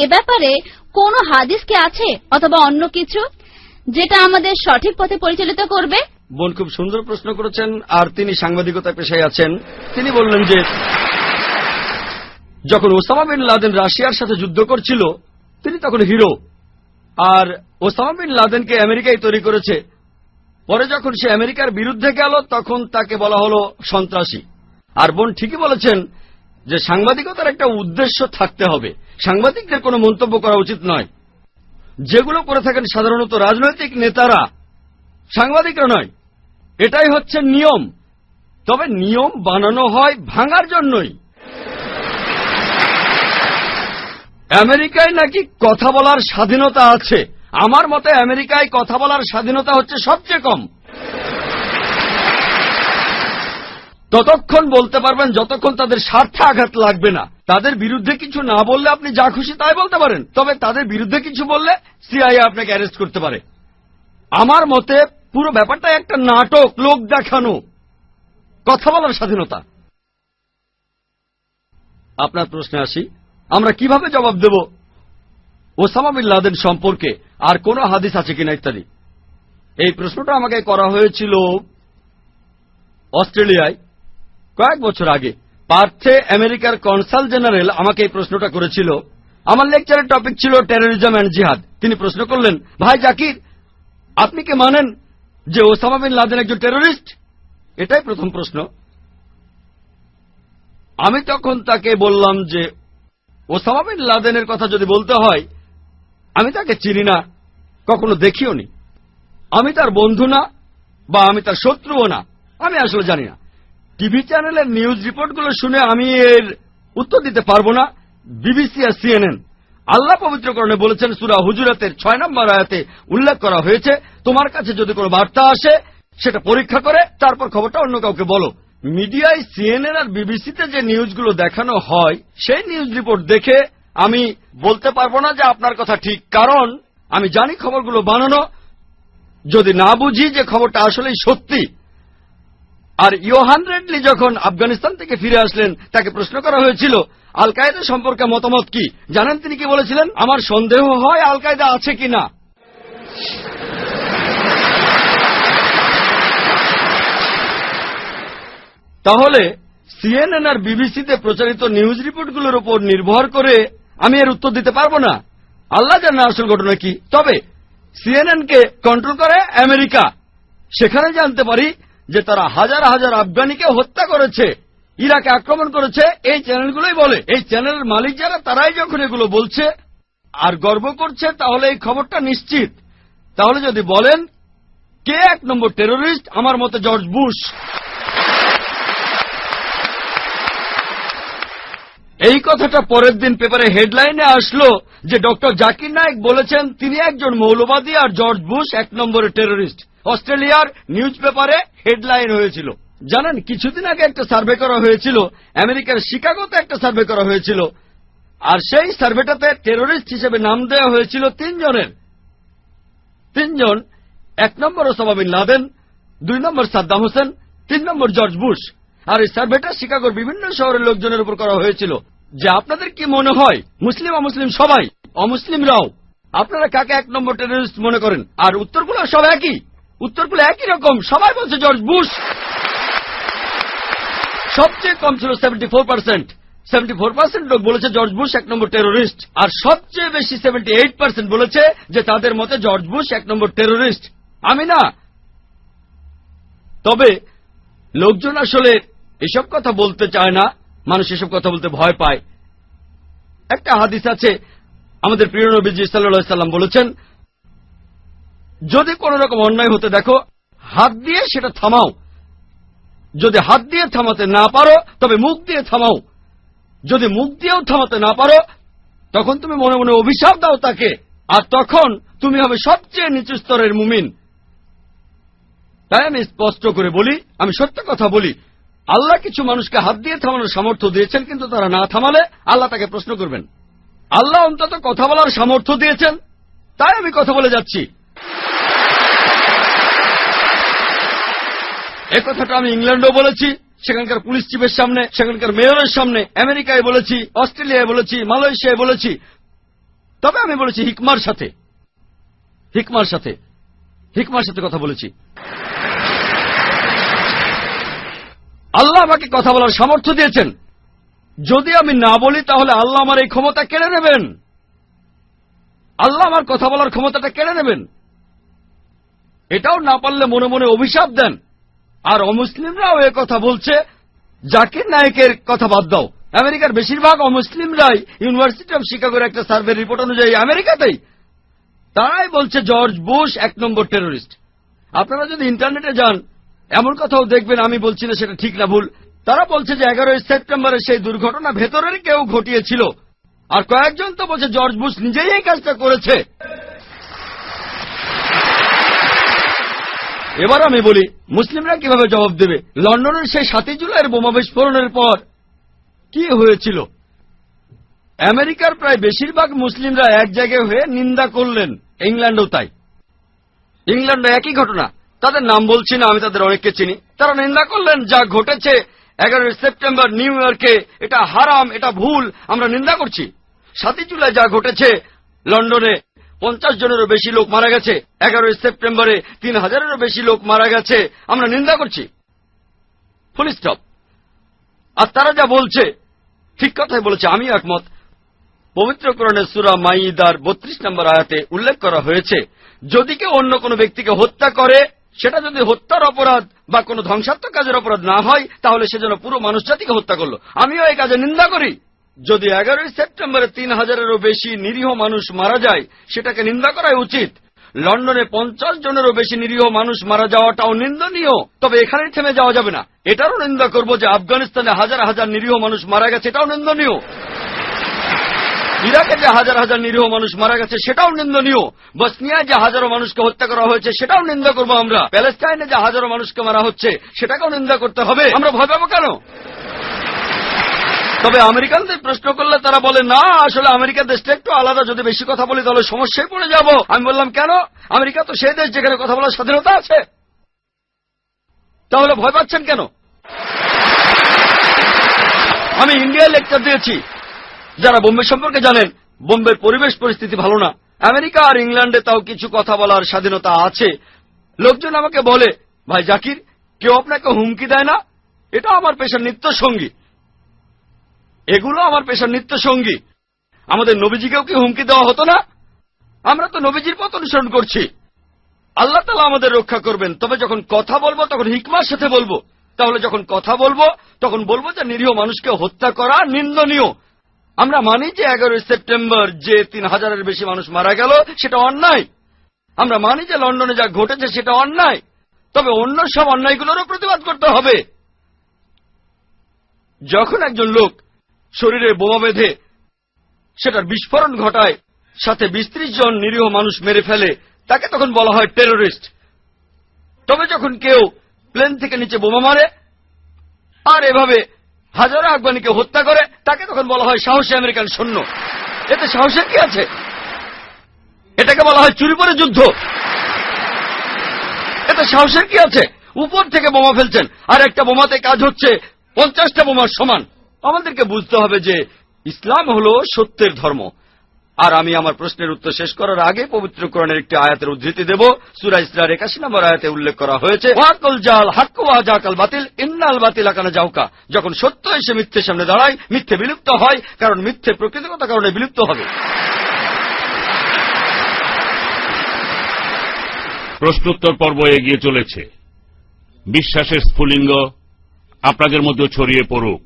Speaker 8: এ ব্যাপারে কোনো হাদিস কি আছে অথবা অন্য কিছু যেটা আমাদের সঠিক পথে পরিচালিত করবে?
Speaker 1: বোন খুব সুন্দর প্রশ্ন করেছেন, আর তিনি সাংবাদিকতা পেশায় আছেন। তিনি বললেন যে যখন ওসামা বিন লাদেন রাশিয়ার সাথে যুদ্ধ করছিল তিনি তখন হিরো, আর ওসামা বিন লাদেনকে আমেরিকাই তৈরি করেছে। পরে যখন সে আমেরিকার বিরুদ্ধে গেল তখন তাকে বলা হলো সন্ত্রাসী। আর বোন ঠিকই বলেছেন যে সাংবাদিকতার একটা উদ্দেশ্য থাকতে হবে। সাংবাদিকদের কোনো মন্তব্য করা উচিত নয়। যেগুলো করে থাকেন সাধারণত রাজনৈতিক নেতারা, সাংবাদিকরা নয়। এটাই হচ্ছে নিয়ম। তবে নিয়ম বানানো হয় ভাঙার জন্যই। আমেরিকায় নাকি কথা বলার স্বাধীনতা আছে। আমার মতে আমেরিকায় কথা বলার স্বাধীনতা হচ্ছে সবচেয়ে কম। ততক্ষণ বলতে পারবেন যতক্ষণ তাদের স্বার্থে আঘাত লাগবে না। তাদের বিরুদ্ধে কিছু না বললে আপনি যা খুশি তাই বলতে পারেন, তবে তাদের বিরুদ্ধে কিছু বললে সিআইএ আপনাকে অ্যারেস্ট করতে পারে। আমার মতে পুরো ব্যাপারটা একটা নাটক, লোক দেখানো। কথা বলার স্বাধীনতা। আপনার প্রশ্নে আসি, আমরা কিভাবে জবাব দেব ওসামা বিন লাদেন সম্পর্কে, আর কোন হাদিস আছে কিনা ইত্যাদি। এই প্রশ্নটা আমাকে করা হয়েছিল অস্ট্রেলিয়ায় কয়েক বছর আগে। পার্থে আমেরিকার কনসাল জেনারেল আমাকে এই প্রশ্নটা করেছিল। আমার লেকচারের টপিক ছিল টেরোরিজম অ্যান্ড জিহাদ। তিনি প্রশ্ন করলেন, ভাই জাকির, আপনি কি মানেন যে ওসামা বিন লাদেন একজন টেরোরিস্ট? এটাই প্রথম প্রশ্ন। আমি তখন তাকে বললাম যে ওসামা বিন লাদেনের কথা যদি বলতে হয়, আমি তাকে চিনি না, কখনো দেখিও নি। আমি তার বন্ধু না, বা আমি তার শত্রুও না। আমি আসলে জানি না। টিভি চ্যানেলের নিউজ রিপোর্টগুলো শুনে আমি এর উত্তর দিতে পারবো না। বিবিসি আর সিএনএন। আল্লাহ পবিত্রকরণে বলেছেন, সূরা হুজুরাতের 6 নম্বর আয়াতে উল্লেখ করা হয়েছে, তোমার কাছে যদি কোনো বার্তা আসে সেটা পরীক্ষা করে তারপর খবরটা অন্য কাউকে বলো। মিডিয়ায় সিএনএন আর বিবিসিতে যে নিউজগুলো দেখানো হয় সেই নিউজ রিপোর্ট দেখে আমি বলতে পারবো না যে আপনার কথা ঠিক, কারণ আমি জানি খবরগুলো বানানো। যদি না বুঝি যে খবরটা আসলেই সত্যি। আর ইয়োহান রেডলি যখন আফগানিস্তান থেকে ফিরে আসলেন তাকে প্রশ্ন করা হয়েছিল আল কায়দা সম্পর্কে মতামত কি। জানেন তিনি কি বলেছিলেন? আমার সন্দেহ হয় আল কায়দা আছে কিনা। তাহলে সিএনএন আর বিবিসিতে প্রচারিত নিউজ রিপোর্টগুলোর উপর নির্ভর করে আমি এর উত্তর দিতে পারবো না। আল্লাহ জানে আসল ঘটনা কি। তবে সিএনএন কে কন্ট্রোল করে আমেরিকা। সেখানে জানতে পারি যে তারা হাজার হাজার আফগানিকে হত্যা করেছে, ইরাকে আক্রমণ করেছে। এই চ্যানেলগুলোই বলে। এই চ্যানেলের মালিক যারা তারাই যখন এগুলো বলছে আর গর্ব করছে, তাহলে এই খবরটা নিশ্চিত। তাহলে যদি বলেন কে 1 নম্বর টেরোরিস্ট, আমার মতে জর্জ বুশ। এই কথাটা পরের দিন পেপারে হেডলাইনে আসলো যে ডক্টর জাকির নায়েক বলেছেন তিনি একজন মৌলবাদী আর জর্জ বুশ 1 নম্বরের টেরোরিস্ট। অস্ট্রেলিয়ার নিউজ পেপারে হেডলাইন হয়েছিল। জানেন, কিছুদিন আগে একটা সার্ভে করা হয়েছিল, আমেরিকার শিকাগোতে একটা সার্ভে করা হয়েছিল। আর সেই সার্ভেটাতে টেরোরিস্ট হিসেবে নাম দেওয়া হয়েছিল 3 জনের। 3 জন। 1 নম্বর ওসামা বিন লাদেন, 2 নম্বর সাদ্দাম হোসেন, 3 নম্বর জর্জ বুশ। আর এই সার্ভেটা শিকাগোর বিভিন্ন শহরের লোকজনের উপর করা হয়েছিল। যে আপনাদের কি মনে হয়, মুসলিম অমুসলিম সবাই, অমুসলিমরাও, আপনারা কাকে 1 নম্বর টেরোরিস্ট মনে করেন? আর উত্তরগুলো সব একই। উত্তরগুলো একই রকম। সবাই বলছে জর্জ বুশ। সবচেয়ে কম ছিল 74%। 74% লোক বলেছে জর্জ বুশ 1 নম্বর টেরোরিস্ট, আর সবচেয়ে বেশি 78% বলেছে যে তাদের মতে জর্জ বুশ 1 নম্বর টেরোরিস্ট, আমি না। তবে লোকজন আসলে এসব কথা বলতে চায় না, মানুষ এসব কথা বলতে ভয় পায়। একটা হাদিস আছে, আমাদের প্রিয় নবীজি সাল্লাল্লাহু আলাইহি সাল্লাম বলেছেন, যদি কোন রকম অন্যায় হতে দেখো হাত দিয়ে সেটা থামাও, যদি হাত দিয়ে থামাতে না পারো তবে মুখ দিয়ে থামাও, যদি মুখ দিয়েও থামাতে না পারো তখন তুমি মনে মনে অভিশাপ দাও তাকে, আর তখন তুমি হবে সবচেয়ে নিচু স্তরের মুমিন। তাই আমি স্পষ্ট করে বলি, আমি সত্য কথা বলি, আল্লাহ কিছু মানুষকে হাত দিয়ে থামানোর সামর্থ্য দিয়েছেন, কিন্তু তারা না থামালে আল্লাহ তাকে প্রশ্ন করবেন। আল্লাহ অন্তত কথা বলার সামর্থ্য দিয়েছেন, তাই আমি কথা বলে যাচ্ছি। এ কথাটা আমি ইংল্যান্ডেও বলেছি, সেখানকার পুলিশ চিফের সামনে, সেখানকার মেয়রের সামনে, আমেরিকায় বলেছি, অস্ট্রেলিয়ায় বলেছি, মালয়েশিয়ায় বলেছি। তবে আমি বলেছি হিকমার সাথে, হিকমার সাথে, হিকমার সাথে কথা বলেছি। আল্লাহ আমাকে কথা বলার সামর্থ্য দিয়েছেন, যদি আমি না বলি তাহলে আল্লাহ আমার এই ক্ষমতা কেড়ে নেবেন, আল্লাহ আমার কথা বলার ক্ষমতাটা কেড়ে নেবেন। এটাও না পারলে মনে মনে অভিশাপ দেন। আর অমুসলিমরাও এ কথা বলছে। জাকির নায়েকের কথা বাদ দাও, আমেরিকার বেশিরভাগ অমুসলিমরাই ইউনিভার্সিটি অব শিকাগোর একটা সার্ভে রিপোর্ট অনুযায়ী আমেরিকাতেই তারাই বলছে জর্জ বুশ 1 নম্বর টেরোরিস্ট। আপনারা যদি ইন্টারনেটে যান এমন কথাও দেখবেন, আমি বলছি না সেটা ঠিক না ভুল, তারা বলছে যে 11 সেপ্টেম্বরের সেই দুর্ঘটনা ভেতরের কেউ ঘটিয়েছিল, আর কয়েকজন তো বলছে জর্জ বুশ নিজেই এই কাজটা করেছে। এবার আমি বলি মুসলিমরা কিভাবে জবাব দেবে। লন্ডনের সেই 7 জুলাইয়ের বোমা বিস্ফোরণের পর কি হয়েছিল? আমেরিকার প্রায় বেশিরভাগ মুসলিমরা এক জায়গায় হয়ে নিন্দা করলেন, ইংল্যান্ডও তাই। ইংল্যান্ডে একই ঘটনা, তাদের নাম বলছি না, আমি তাদের অনেককে চিনি। তারা নিন্দা করলেন যা ঘটেছে 11 সেপ্টেম্বর নিউ ইয়র্কে, এটা হারাম, এটা ভুল, আমরা নিন্দা করছি। 7 জুলাই যা ঘটেছে লন্ডনে 50 জনেরও বেশি লোক মারা গেছে, 11 সেপ্টেম্বরে 3000-এরও বেশি লোক মারা গেছে, আমরা নিন্দা করছি, ফুল স্টপ। আর তারা যা বলছে ঠিক কথাই বলেছে, আমি একমত। পবিত্র কোরআনের সূরা মাইদার 32 নম্বর আয়াতে উল্লেখ করা হয়েছে, যদি কেউ অন্য কোনো ব্যক্তিকে হত্যা করে, সেটা যদি হত্যার অপরাধ বা কোনো ধ্বংসাত্মক কাজের অপরাধ না হয়, তাহলে সে যেন পুরো মানুষ জাতিকে হত্যা করল। আমিও এই কাজে নিন্দা করি। যদি 11 সেপ্টেম্বরে 3000-এরও বেশি নিরীহ মানুষ মারা যায়, সেটাকে নিন্দা করাই উচিত। লন্ডনে 50 জনেরও বেশি নিরীহ মানুষ মারা যাওয়াটাও নিন্দনীয়। তবে এখানেই থেমে যাওয়া যাবে না, এটারও নিন্দা করব যে আফগানিস্তানে হাজার হাজার নিরীহ মানুষ মারা গেছে, এটাও নিন্দনীয়। ইরাকে যে হাজার হাজার নিরীহ মানুষ মারা গেছে সেটাও নিন্দনীয়। বসনিয়ায় যে হাজারো মানুষকে হত্যা করা হয়েছে সেটাও নিন্দা করব আমরা। প্যালেস্টাইনে যে হাজারো মানুষকে মারা হচ্ছে সেটাকেও নিন্দা করতে হবে। আমরা ভয় পাবো কেন? তবে আমেরিকানদের প্রশ্ন করলে তারা বলে, না আসলে আমেরিকা দেশটা একটু আলাদা, যদি বেশি কথা বলি তাহলে সমস্যায় পড়ে যাব। আমি বললাম, কেন? আমেরিকা তো সেই দেশ যেখানে কথা বলার স্বাধীনতা আছে, তাহলে ভয় পাচ্ছেন কেন? আমি ইন্ডিয়ায় লেকচার দিয়েছি। যারা বোম্বে সম্পর্কে জানেন, বোম্বের পরিবেশ পরিস্থিতি ভালো না। আমেরিকা আর ইংল্যান্ডে তাও কিছু কথা বলার স্বাধীনতা আছে। লোকজন আমাকে বলে, ভাই জাকির, কেউ আপনাকে হুমকি দেয় না? এটা আমার পেশার নিত্য সঙ্গী, এগুলো আমার পেশার নিত্য সঙ্গী। আমাদের নবীজিকেও কি হুমকি দেওয়া হতো না? আমরা তো নবীজির পথ অনুসরণ করছি। আল্লাহ তাআলা আমাদের রক্ষা করবেন। তবে যখন কথা বলবো তখন হিকমার সাথে বলবো। তাহলে যখন কথা বলবো তখন বলবো যে নিরীহ মানুষকে হত্যা করা নিন্দনীয়। আমরা মানি যে 11 সেপ্টেম্বর যে 3000-এর বেশি মানুষ মারা গেল সেটা অন্যায়। আমরা মানি যে লন্ডনে যা ঘটেছে সেটা অন্যায়। তবে অন্য সব অন্যায়গুলোরও প্রতিবাদ করতে হবে। যখন একজন লোক শরীরে বোমা বেঁধে সেটার বিস্ফোরণ ঘটায়, সাথে 20-30 জন নিরীহ মানুষ মেরে ফেলে, তাকে তখন বলা হয় টেরোরিস্ট। তবে যখন কেউ প্লেন থেকে নিচে বোমা মারে আর এভাবে হাজারো আফগানিকে হত্যা করে, তাকে তখন বলা হয় সাহসী আমেরিকান সৈন্য। এতে সাহসের কি আছে? এটাকে বলা হয় চুরি করে যুদ্ধ। এতে সাহসের কি আছে? উপর থেকে বোমা ফেলছেন, আর একটা বোমাতে কাজ হচ্ছে 50টা বোমার সমান। আমাদেরকে বুঝতে হবে যে ইসলাম হলো সত্যের ধর্ম, আর আমি আমার প্রশ্নের উত্তর শেষ করার আগে পবিত্র কোরআনের একটি আয়াতের উদ্ধৃতি দেব। সূরা ইসরার 81 নম্বর আয়াতে উল্লেখ করা হয়েছে, ওয়াকুল জাল হক ওয়া জাকাল বাতিল ইন্নাল বাতিলা কানা জাউকা। যখন সত্য এসে মিথ্যের সামনে দাঁড়ায়, মিথ্যে বিলুপ্ত হয়, কারণ মিথ্যে প্রকৃতিগত কারণে বিলুপ্ত হবে।
Speaker 7: প্রশ্নোত্তর পর্ব এগিয়ে চলেছে। বিশ্বাসের স্ফুলিঙ্গ আপনাদের মধ্যে ছড়িয়ে পড়ুক।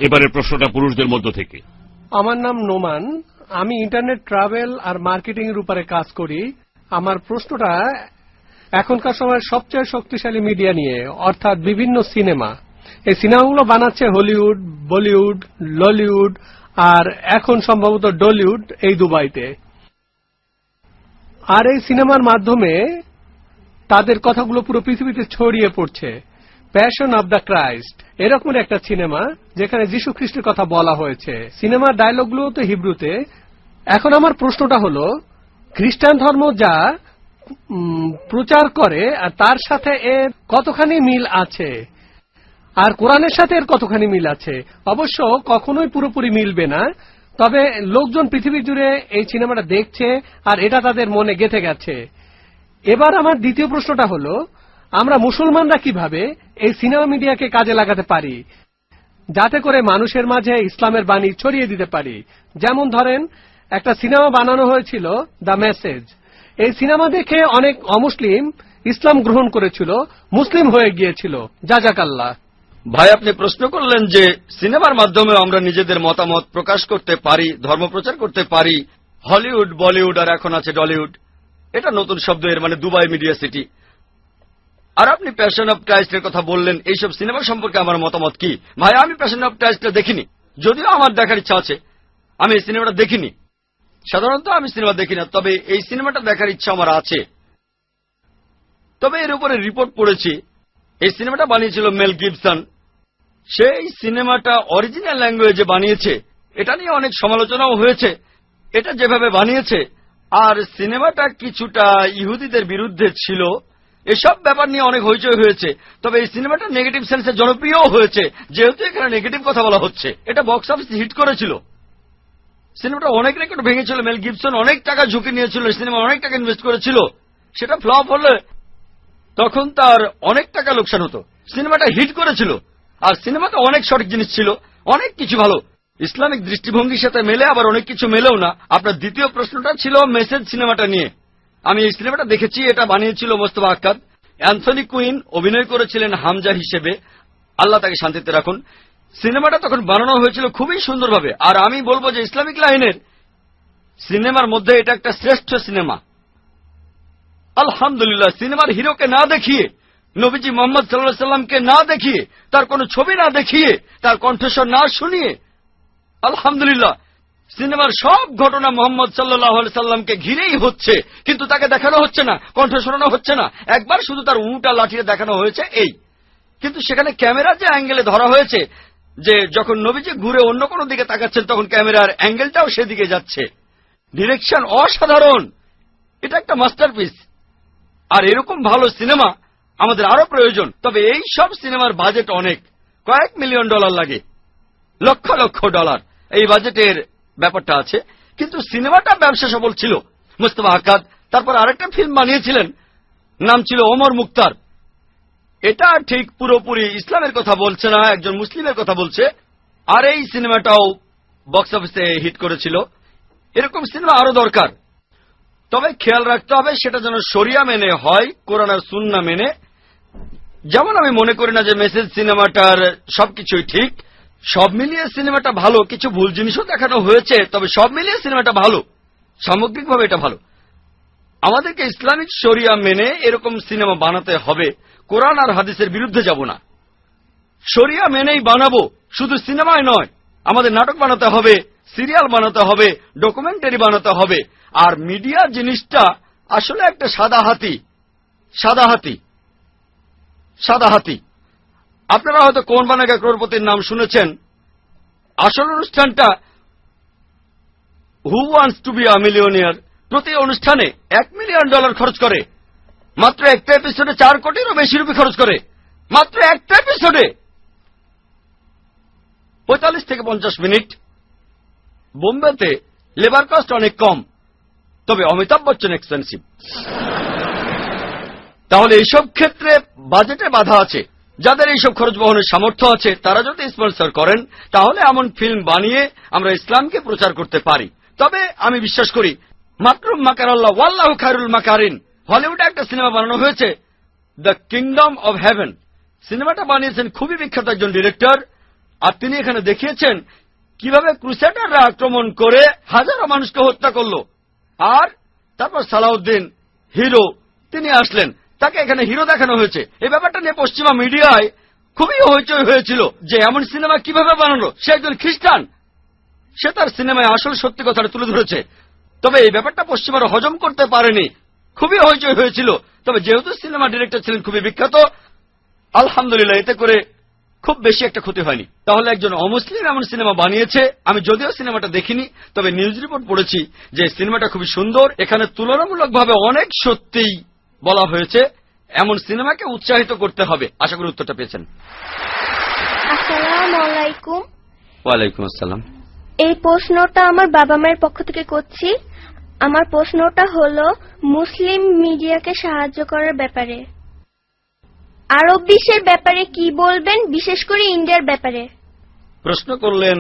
Speaker 7: এবারের প্রশ্নটা পুরুষদের মধ্য থেকে।
Speaker 3: আমার নাম নোমান, আমি ইন্টারনেট ট্রাভেল আর মার্কেটিং এর উপরে কাজ করি। আমার প্রশ্নটা এখনকার সময়ের সবচেয়ে শক্তিশালী মিডিয়া নিয়ে, অর্থাৎ বিভিন্ন সিনেমা। এই সিনেমাগুলো বানাচ্ছে হলিউড, বলিউড, ললিউড আর এখন সম্ভবত ডলিউড এই দুবাইতে। আর এই সিনেমার মাধ্যমে তাদের কথাগুলো পুরো পৃথিবীতে ছড়িয়ে পড়ছে। প্যাশন অব দ্য ক্রাইস্ট এরকম একটা সিনেমা যেখানে যীশু খ্রিস্টের কথা বলা হয়েছে। সিনেমার ডায়লগগুলো তো হিব্রুতে। এখন আমার প্রশ্নটা হলো, খ্রিস্টান ধর্ম যা প্রচার করে আর তার সাথে এর কতখানি মিল আছে, আর কোরআনের সাথে এর কতখানি মিল আছে? অবশ্য কখনোই পুরোপুরি মিলবে না, তবে লোকজন পৃথিবী জুড়ে এই সিনেমাটা দেখছে আর এটা তাদের মনে গেঁথে গেছে। এবার আমার দ্বিতীয় প্রশ্নটা হলো, আমরা মুসলমানরা কিভাবে এই সিনেমা মিডিয়াকে কাজে লাগাতে পারি যাতে করে মানুষের মাঝে ইসলামের বাণী ছড়িয়ে দিতে পারি? যেমন ধরেন, একটা সিনেমা বানানো হয়েছিল দ্য মেসেজ। এই সিনেমা দেখে অনেক অমুসলিম ইসলাম গ্রহণ করেছিল, মুসলিম হয়ে গিয়েছিল। জাযাকাল্লাহ।
Speaker 1: ভাই, আপনি প্রশ্ন করলেন যে সিনেমার মাধ্যমে আমরা নিজেদের মতামত প্রকাশ করতে পারি, ধর্ম প্রচার করতে পারি। হলিউড, বলিউড আর এখন আছে ডলিউড। এটা নতুন শব্দ, এর মানে দুবাই মিডিয়া সিটি। আর আপনি প্যাশন অব ক্রাইস্টের কথা বললেন, এইসব সিনেমা সম্পর্কে আমার মতামত কি? ভাই, আমি প্যাশন অব ক্রাইস্টটা দেখিনি, যদিও আমার দেখার ইচ্ছা আছে। আমি এই সিনেমাটা দেখিনি। সাধারণত আমি সিনেমা দেখি না, তবে এই সিনেমাটা দেখার ইচ্ছা আমার আছে। তবে এর উপরে রিপোর্ট পড়েছি। এই সিনেমাটা বানিয়েছিল মেল গিবসন। সেই সিনেমাটা অরিজিনাল ল্যাঙ্গুয়েজে বানিয়েছে। এটা নিয়ে অনেক সমালোচনাও হয়েছে, এটা যেভাবে বানিয়েছে। আর সিনেমাটা কিছুটা ইহুদিদের বিরুদ্ধে ছিল। এসব ব্যাপার নিয়ে অনেক হইচই হয়েছে। তবে এই সিনেমাটা নেগেটিভ সেন্সে জনপ্রিয়ও হয়েছে, যেহেতু এখানে নেগেটিভ কথা বলা হচ্ছে। এটা বক্স অফিসে হিট করেছিল। সিনেমাটা অনেক রেকর্ড ভেঙেছিল। মেল গিবসন অনেক টাকা ঝুঁকি নিয়েছিল, সিনেমা অনেক টাকা ইনভেস্ট করেছিল। সেটা ফ্লপ হলে তখন তার অনেক টাকা লোকসান হতো। সিনেমাটা হিট করেছিল, আর সিনেমাতে অনেক সঠিক জিনিস ছিল, অনেক কিছু ভালো ইসলামিক দৃষ্টিভঙ্গির সাথে মেলে, আবার অনেক কিছু মেলেও না। আপনার দ্বিতীয় প্রশ্নটা ছিল মেসেজ সিনেমাটা নিয়ে। আমি এই সিনেমাটা দেখেছি। এটা বানিয়েছিল মোস্তফা আক্কাদ। অ্যান্থনি কুইন অভিনয় করেছিলেন হামজা হিসেবে, আল্লাহ তাকে শান্তিতে রাখুন। সিনেমাটা তখন বানানো হয়েছিল খুবই সুন্দরভাবে। আর আমি বলবো যে ইসলামিক লাইনের সিনেমার মধ্যে এটা একটা শ্রেষ্ঠ সিনেমা। আলহামদুলিল্লাহ, সিনেমার হিরোকে না দেখিয়ে, নবীজি মোহাম্মদ সাল্লাল্লাহু আলাইহি সাল্লামকে না দেখিয়ে, তার কোনো ছবি না দেখিয়ে, তার কণ্ঠস্বর না শুনিয়ে, আলহামদুলিল্লাহ সিনেমার সব ঘটনা মোহাম্মদ সাল্লাল্লাহু আলাইহি সাল্লামকে ঘিরেই হচ্ছে, কিন্তু তাকে দেখানো হচ্ছে না, কণ্ঠ শোনানো হচ্ছে না। একবার শুধু তার উঁটা লাঠিয়ে দেখানো হয়েছে এই। কিন্তু সেখানে ক্যামেরা যে অ্যাঙ্গেলে ধরা হয়েছে, যে যখন নবীজি ঘুরে অন্য কোনো দিকে তাকাচ্ছেন তখন ক্যামেরার অ্যাঙ্গেলটাও সেদিকে যাচ্ছে। ডিরেকশন অসাধারণ। এটা একটা মাস্টারপিস। আর এরকম ভালো সিনেমা আমাদের আরো প্রয়োজন। তবে এই সব সিনেমার বাজেট অনেক, কয়েক মিলিয়ন ডলার লাগে, লক্ষ লক্ষ ডলার এই বাজেটের ব্যাপারটা আছে। কিন্তু সিনেমাটা ব্যবসা সফল ছিল। মুস্তফা আক্কাদ তারপর আরেকটা ফিল্ম বানিয়েছিলেন, নাম ছিল ওমর মুক্তার। এটা ঠিক পুরোপুরি ইসলামের কথা বলছে না, একজন মুসলিমের কথা বলছে। আর এই সিনেমাটাও বক্স অফিসে হিট করেছিল। এরকম সিনেমা আরো দরকার। তবে খেয়াল রাখতে হবে সেটা যেন শরিয়া মেনে হয়, কোরআন আর সুন্নাহ মেনে। যেমন আমি মনে করি না যে মেসেজ সিনেমাটার সবকিছুই ঠিক। সব মিলিয়ে সিনেমাটা ভালো, কিছু ভুল জিনিসও দেখানো হয়েছে, তবে সব মিলিয়ে সিনেমাটা ভালো, সামগ্রিকভাবে এটা ভালো। আমাদেরকে ইসলামিক শরিয়া মেনে এরকম সিনেমা বানাতে হবে। কোরআন আর হাদিসের বিরুদ্ধে যাব না, শরিয়া মেনেই বানাবো। শুধু সিনেমায় নয়, আমাদের নাটক বানাতে হবে, সিরিয়াল বানাতে হবে, ডকুমেন্টারি বানাতে হবে। আর মিডিয়া জিনিসটা আসলে একটা সাদা হাতি। সাদা হাতি, সাদা হাতি। আপনারা হয়তো কোন বানাগা ক্রোড়পতির নাম শুনেছেন। আসল অনুষ্ঠানটা who wants to be a millionaire. প্রতি অনুষ্ঠানে $1 মিলিয়ন খরচ করে। মাত্র একটা এপিসোডে 4 কোটিরও বেশি রুপি খরচ করে। মাত্র একটা এপিসোডে 45 থেকে 50 মিনিট। বোম্বেতে লেবার কস্ট অনেক কম, তবে অমিতাভ বচ্চন এক্সপেন্সিভ। তাহলে এইসব ক্ষেত্রে বাজেটে বাধা আছে। যাদের এইসব খরচ বহনের সামর্থ্য আছে তারা যদি স্পন্সর করেন তাহলে এমন ফিল্ম বানিয়ে আমরা ইসলামকে প্রচার করতে পারি। তবে আমি বিশ্বাস করি মাকরুম মাকারাল্লাহ ওয়াল্লাহু খায়রুল মাকারিন। হলিউডে একটা সিনেমা বানানো হয়েছে দ্য কিংডম অব হেভেন। সিনেমাটা বানিয়েছেন খুবই বিখ্যাত একজন ডিরেক্টর, আর তিনি এখানে দেখিয়েছেন কিভাবে ক্রুসেডাররা আক্রমণ করে হাজারো মানুষকে হত্যা করল। আর তারপর সালাউদ্দিন হিরো তিনি আসলেন, তাকে এখানে হিরো দেখানো হয়েছে। এই ব্যাপারটা নিয়ে পশ্চিমা মিডিয়ায় খুবই হইচই হয়েছিল যে এমন সিনেমা কিভাবে বানানো। সে একজন খ্রিস্টান, সে তার সিনেমায় আসল সত্যি কথাটা তুলে ধরেছে। তবে এই ব্যাপারটা পশ্চিমারা হজম করতে পারেনি, খুবই হইচই হয়েছিল। তবে যেহেতু সিনেমা ডিরেক্টর ছিলেন খুবই বিখ্যাত, আলহামদুলিল্লাহ এতে করে খুব বেশি একটা ক্ষতি হয়নি। তাহলে একজন অমুসলিম এমন সিনেমা বানিয়েছে। আমি যদিও সিনেমাটা দেখিনি, তবে নিউজ রিপোর্ট পড়েছি যে সিনেমাটা খুবই সুন্দর। এখানে তুলনামূলকভাবে অনেক সত্যিই বলা হয়েছে। এমন সিনেমাকে উৎসাহিত করতে হবে। আশা করি উত্তরটা পেয়েছেন।
Speaker 9: আসসালামু আলাইকুম।
Speaker 1: ওয়ালাইকুম আসসালাম।
Speaker 9: এই প্রশ্নটা আমার বাবা মায়ের পক্ষ থেকে করছি। আমার প্রশ্নটা হলো মুসলিম মিডিয়াকে সাহায্য করার ব্যাপারে। আরব বিশ্বের ব্যাপারে কি বলবেন, বিশেষ করে ইন্ডিয়ার ব্যাপারে?
Speaker 1: প্রশ্ন করলেন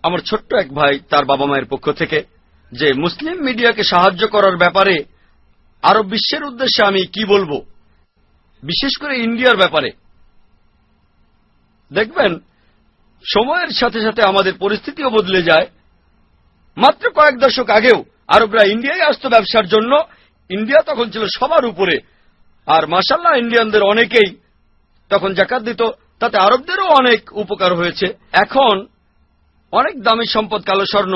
Speaker 1: আমার ছোট্ট এক ভাই তার বাবা মায়ের পক্ষ থেকে যে মুসলিম মিডিয়াকে সাহায্য করার ব্যাপারে আরব বিশ্বের উদ্দেশ্যে আমি কি বলবো, বিশেষ করে ইন্ডিয়ার ব্যাপারে। দেখবেন সময়ের সাথে সাথে আমাদের পরিস্থিতিও বদলে যায়। মাত্র কয়েক দশক আগেও আরবরা ইন্ডিয়ায় আসতো ব্যবসার জন্য। ইন্ডিয়া তখন ছিল সবার উপরে, আর মাশাআল্লাহ ইন্ডিয়ানদের অনেকেই তখন যাকাত দিত, তাতে আরবদেরও অনেক উপকার হয়েছে। এখন অনেক দামি সম্পদ কালো স্বর্ণ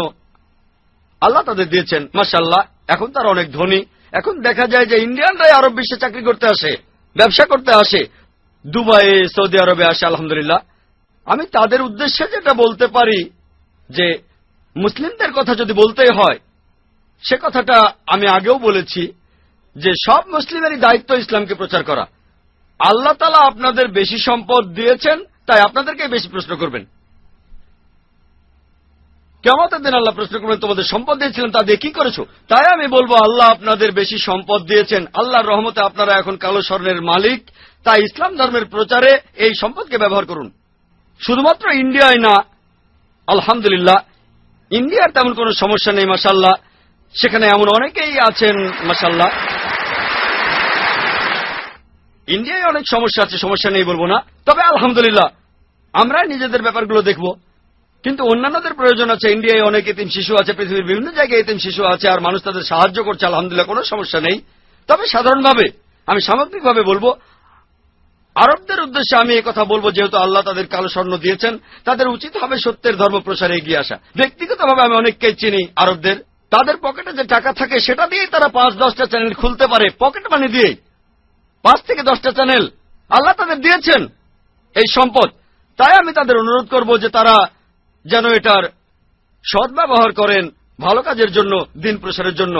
Speaker 1: আল্লাহ তাদের দিয়েছেন মাশাআল্লাহ, এখন তারা অনেক ধনী। এখন দেখা যায় যে ইন্ডিয়ানরাই আরব বিশ্বে চাকরি করতে আসে, ব্যবসা করতে আসে, দুবাইয়ে সৌদি আরবে আসে আলহামদুলিল্লাহ। আমি তাদের উদ্দেশ্যে যেটা বলতে পারি যে মুসলিমদের কথা যদি বলতেই হয়, সে কথাটা আমি আগেও বলেছি যে সব মুসলিমেরই দায়িত্ব ইসলামকে প্রচার করা। আল্লাহ তাআলা আপনাদের বেশি সম্পদ দিয়েছেন, তাই আপনাদেরকে বেশি প্রশ্ন করবেন। কিয়ামতের দিন আল্লাহ প্রশ্ন করবেন তোমাদের সম্পদ দিয়েছিলেন, তা দিয়ে কি করেছো? তাই আমি বলবো আল্লাহ আপনাদের বেশি সম্পদ দিয়েছেন, আল্লাহর রহমতে আপনারা এখন কালো স্বর্ণের মালিক। তাই ইসলাম ধর্মের প্রচারে এই সম্পদকে ব্যবহার করুন। শুধুমাত্র ইন্ডিয়ায় না, আলহামদুলিল্লাহ ইন্ডিয়ার তেমন কোনো সমস্যা নেই মাশাআল্লাহ, সেখানে এমন অনেকেই আছেন মাশাআল্লাহ। ইন্ডিয়ায় অনেক সমস্যা আছে, সমস্যা নেই বলবো না, তবে আলহামদুলিল্লাহ আমরা নিজেদের ব্যাপারগুলো দেখব। কিন্তু অন্যান্যদের প্রয়োজন আছে। ইন্ডিয়ায় অনেক এতিম শিশু আছে, পৃথিবীর বিভিন্ন জায়গায় এতিম শিশু আছে, আর মানুষ তাদের সাহায্য করছে আলহামদুলিল্লাহ, কোনো সমস্যা নেই। তবে সাধারণভাবে আমি সামগ্রিকভাবে বলবো আরবদের উদ্দেশ্যে আমি এই কথা বলবো, যেহেতু আল্লাহ তাদের কালো স্বর্ণ দিয়েছেন, তাদের উচিত হবে সত্যের ধর্ম প্রসারে এগিয়ে আসা। ব্যক্তিগতভাবে আমি অনেককেই চিনি আরবদের, তাদের পকেটে যে টাকা থাকে সেটা দিয়েই তারা ৫-১০টা চ্যানেল খুলতে পারে, পকেট মানি দিয়ে ৫ থেকে 10টা চ্যানেল আল্লাহ তাদের দিয়েছেন এই সম্পদ। তাই আমি তাদের অনুরোধ করব যে তারা যেন এটার সদ্ব্যবহার করেন ভালো কাজের জন্য, দিন প্রসারের জন্য,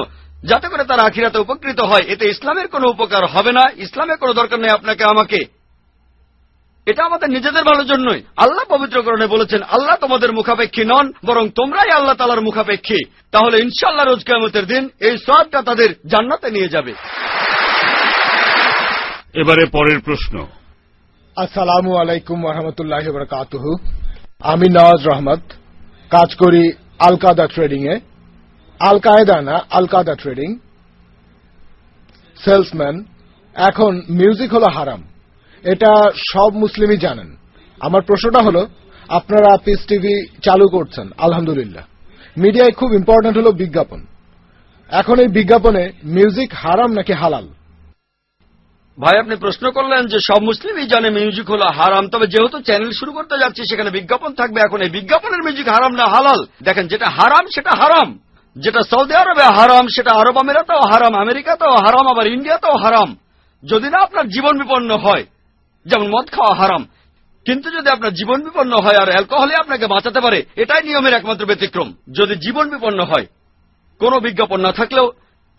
Speaker 1: যাতে করে তারা আখিরাতে উপকৃত হয়। এতে ইসলামের কোনো উপকার হবে না, ইসলামের কোনো দরকার নেই আপনাকে আমাকে, এটা আমাদের নিজেদের ভালোর জন্যই। আল্লাহ পবিত্রকরণে বলেছেন আল্লাহ তোমাদের মুখাপেক্ষী নন, বরং তোমরাই আল্লাহ তাআলার মুখাপেক্ষী। তাহলে ইনশাআল্লাহ রোজ কিয়ামতের দিন এই সওয়াবটা তাদের জান্নাতে নিয়ে যাবে।
Speaker 7: এবারে পরের প্রশ্ন।
Speaker 5: আসসালামু আলাইকুম ওয়া রাহমাতুল্লাহি ওয়া বারাকাতুহু। আমি নওয়াজ রহমত, কাজ করি আল কায়দা ট্রেডিং এ। আল কায়দা না, আল কায়দা ট্রেডিং, সেলসম্যান। এখন মিউজিক হলো হারাম, এটা সব মুসলিমই জানেন। আমার প্রশ্নটা হলো আপনারা পিস টিভি চালু করছেন আলহামদুলিল্লাহ, মিডিয়ায় খুব ইম্পর্টেন্ট হলো বিজ্ঞাপন। এখন এই বিজ্ঞাপনে মিউজিক হারাম নাকি হালাল?
Speaker 1: ভাই আপনি প্রশ্ন করলেন যে সব মুসলিমই জানে মিউজিক হলো হারাম, তবে যেহেতু চ্যানেল শুরু করতে যাচ্ছি সেখানে বিজ্ঞাপন থাকবে। এখন এই বিজ্ঞাপনের মিউজিক হারাম না হালাল? দেখেন, যেটা হারাম সেটা হারাম। যেটা সৌদি আরবে হারাম সেটা আরব আমিরাতেও হারাম, আমেরিকাতেও হারাম, আবার ইন্ডিয়াতেও হারাম, যদি না আপনার জীবন বিপন্ন হয়। যেমন মদ খাওয়া হারাম, কিন্তু যদি আপনার জীবন বিপন্ন হয় আর অ্যালকোহলে আপনাকে বাঁচাতে পারে, এটাই নিয়মের একমাত্র ব্যতিক্রম। যদি জীবন বিপন্ন হয়, কোনো বিজ্ঞাপন না থাকলেও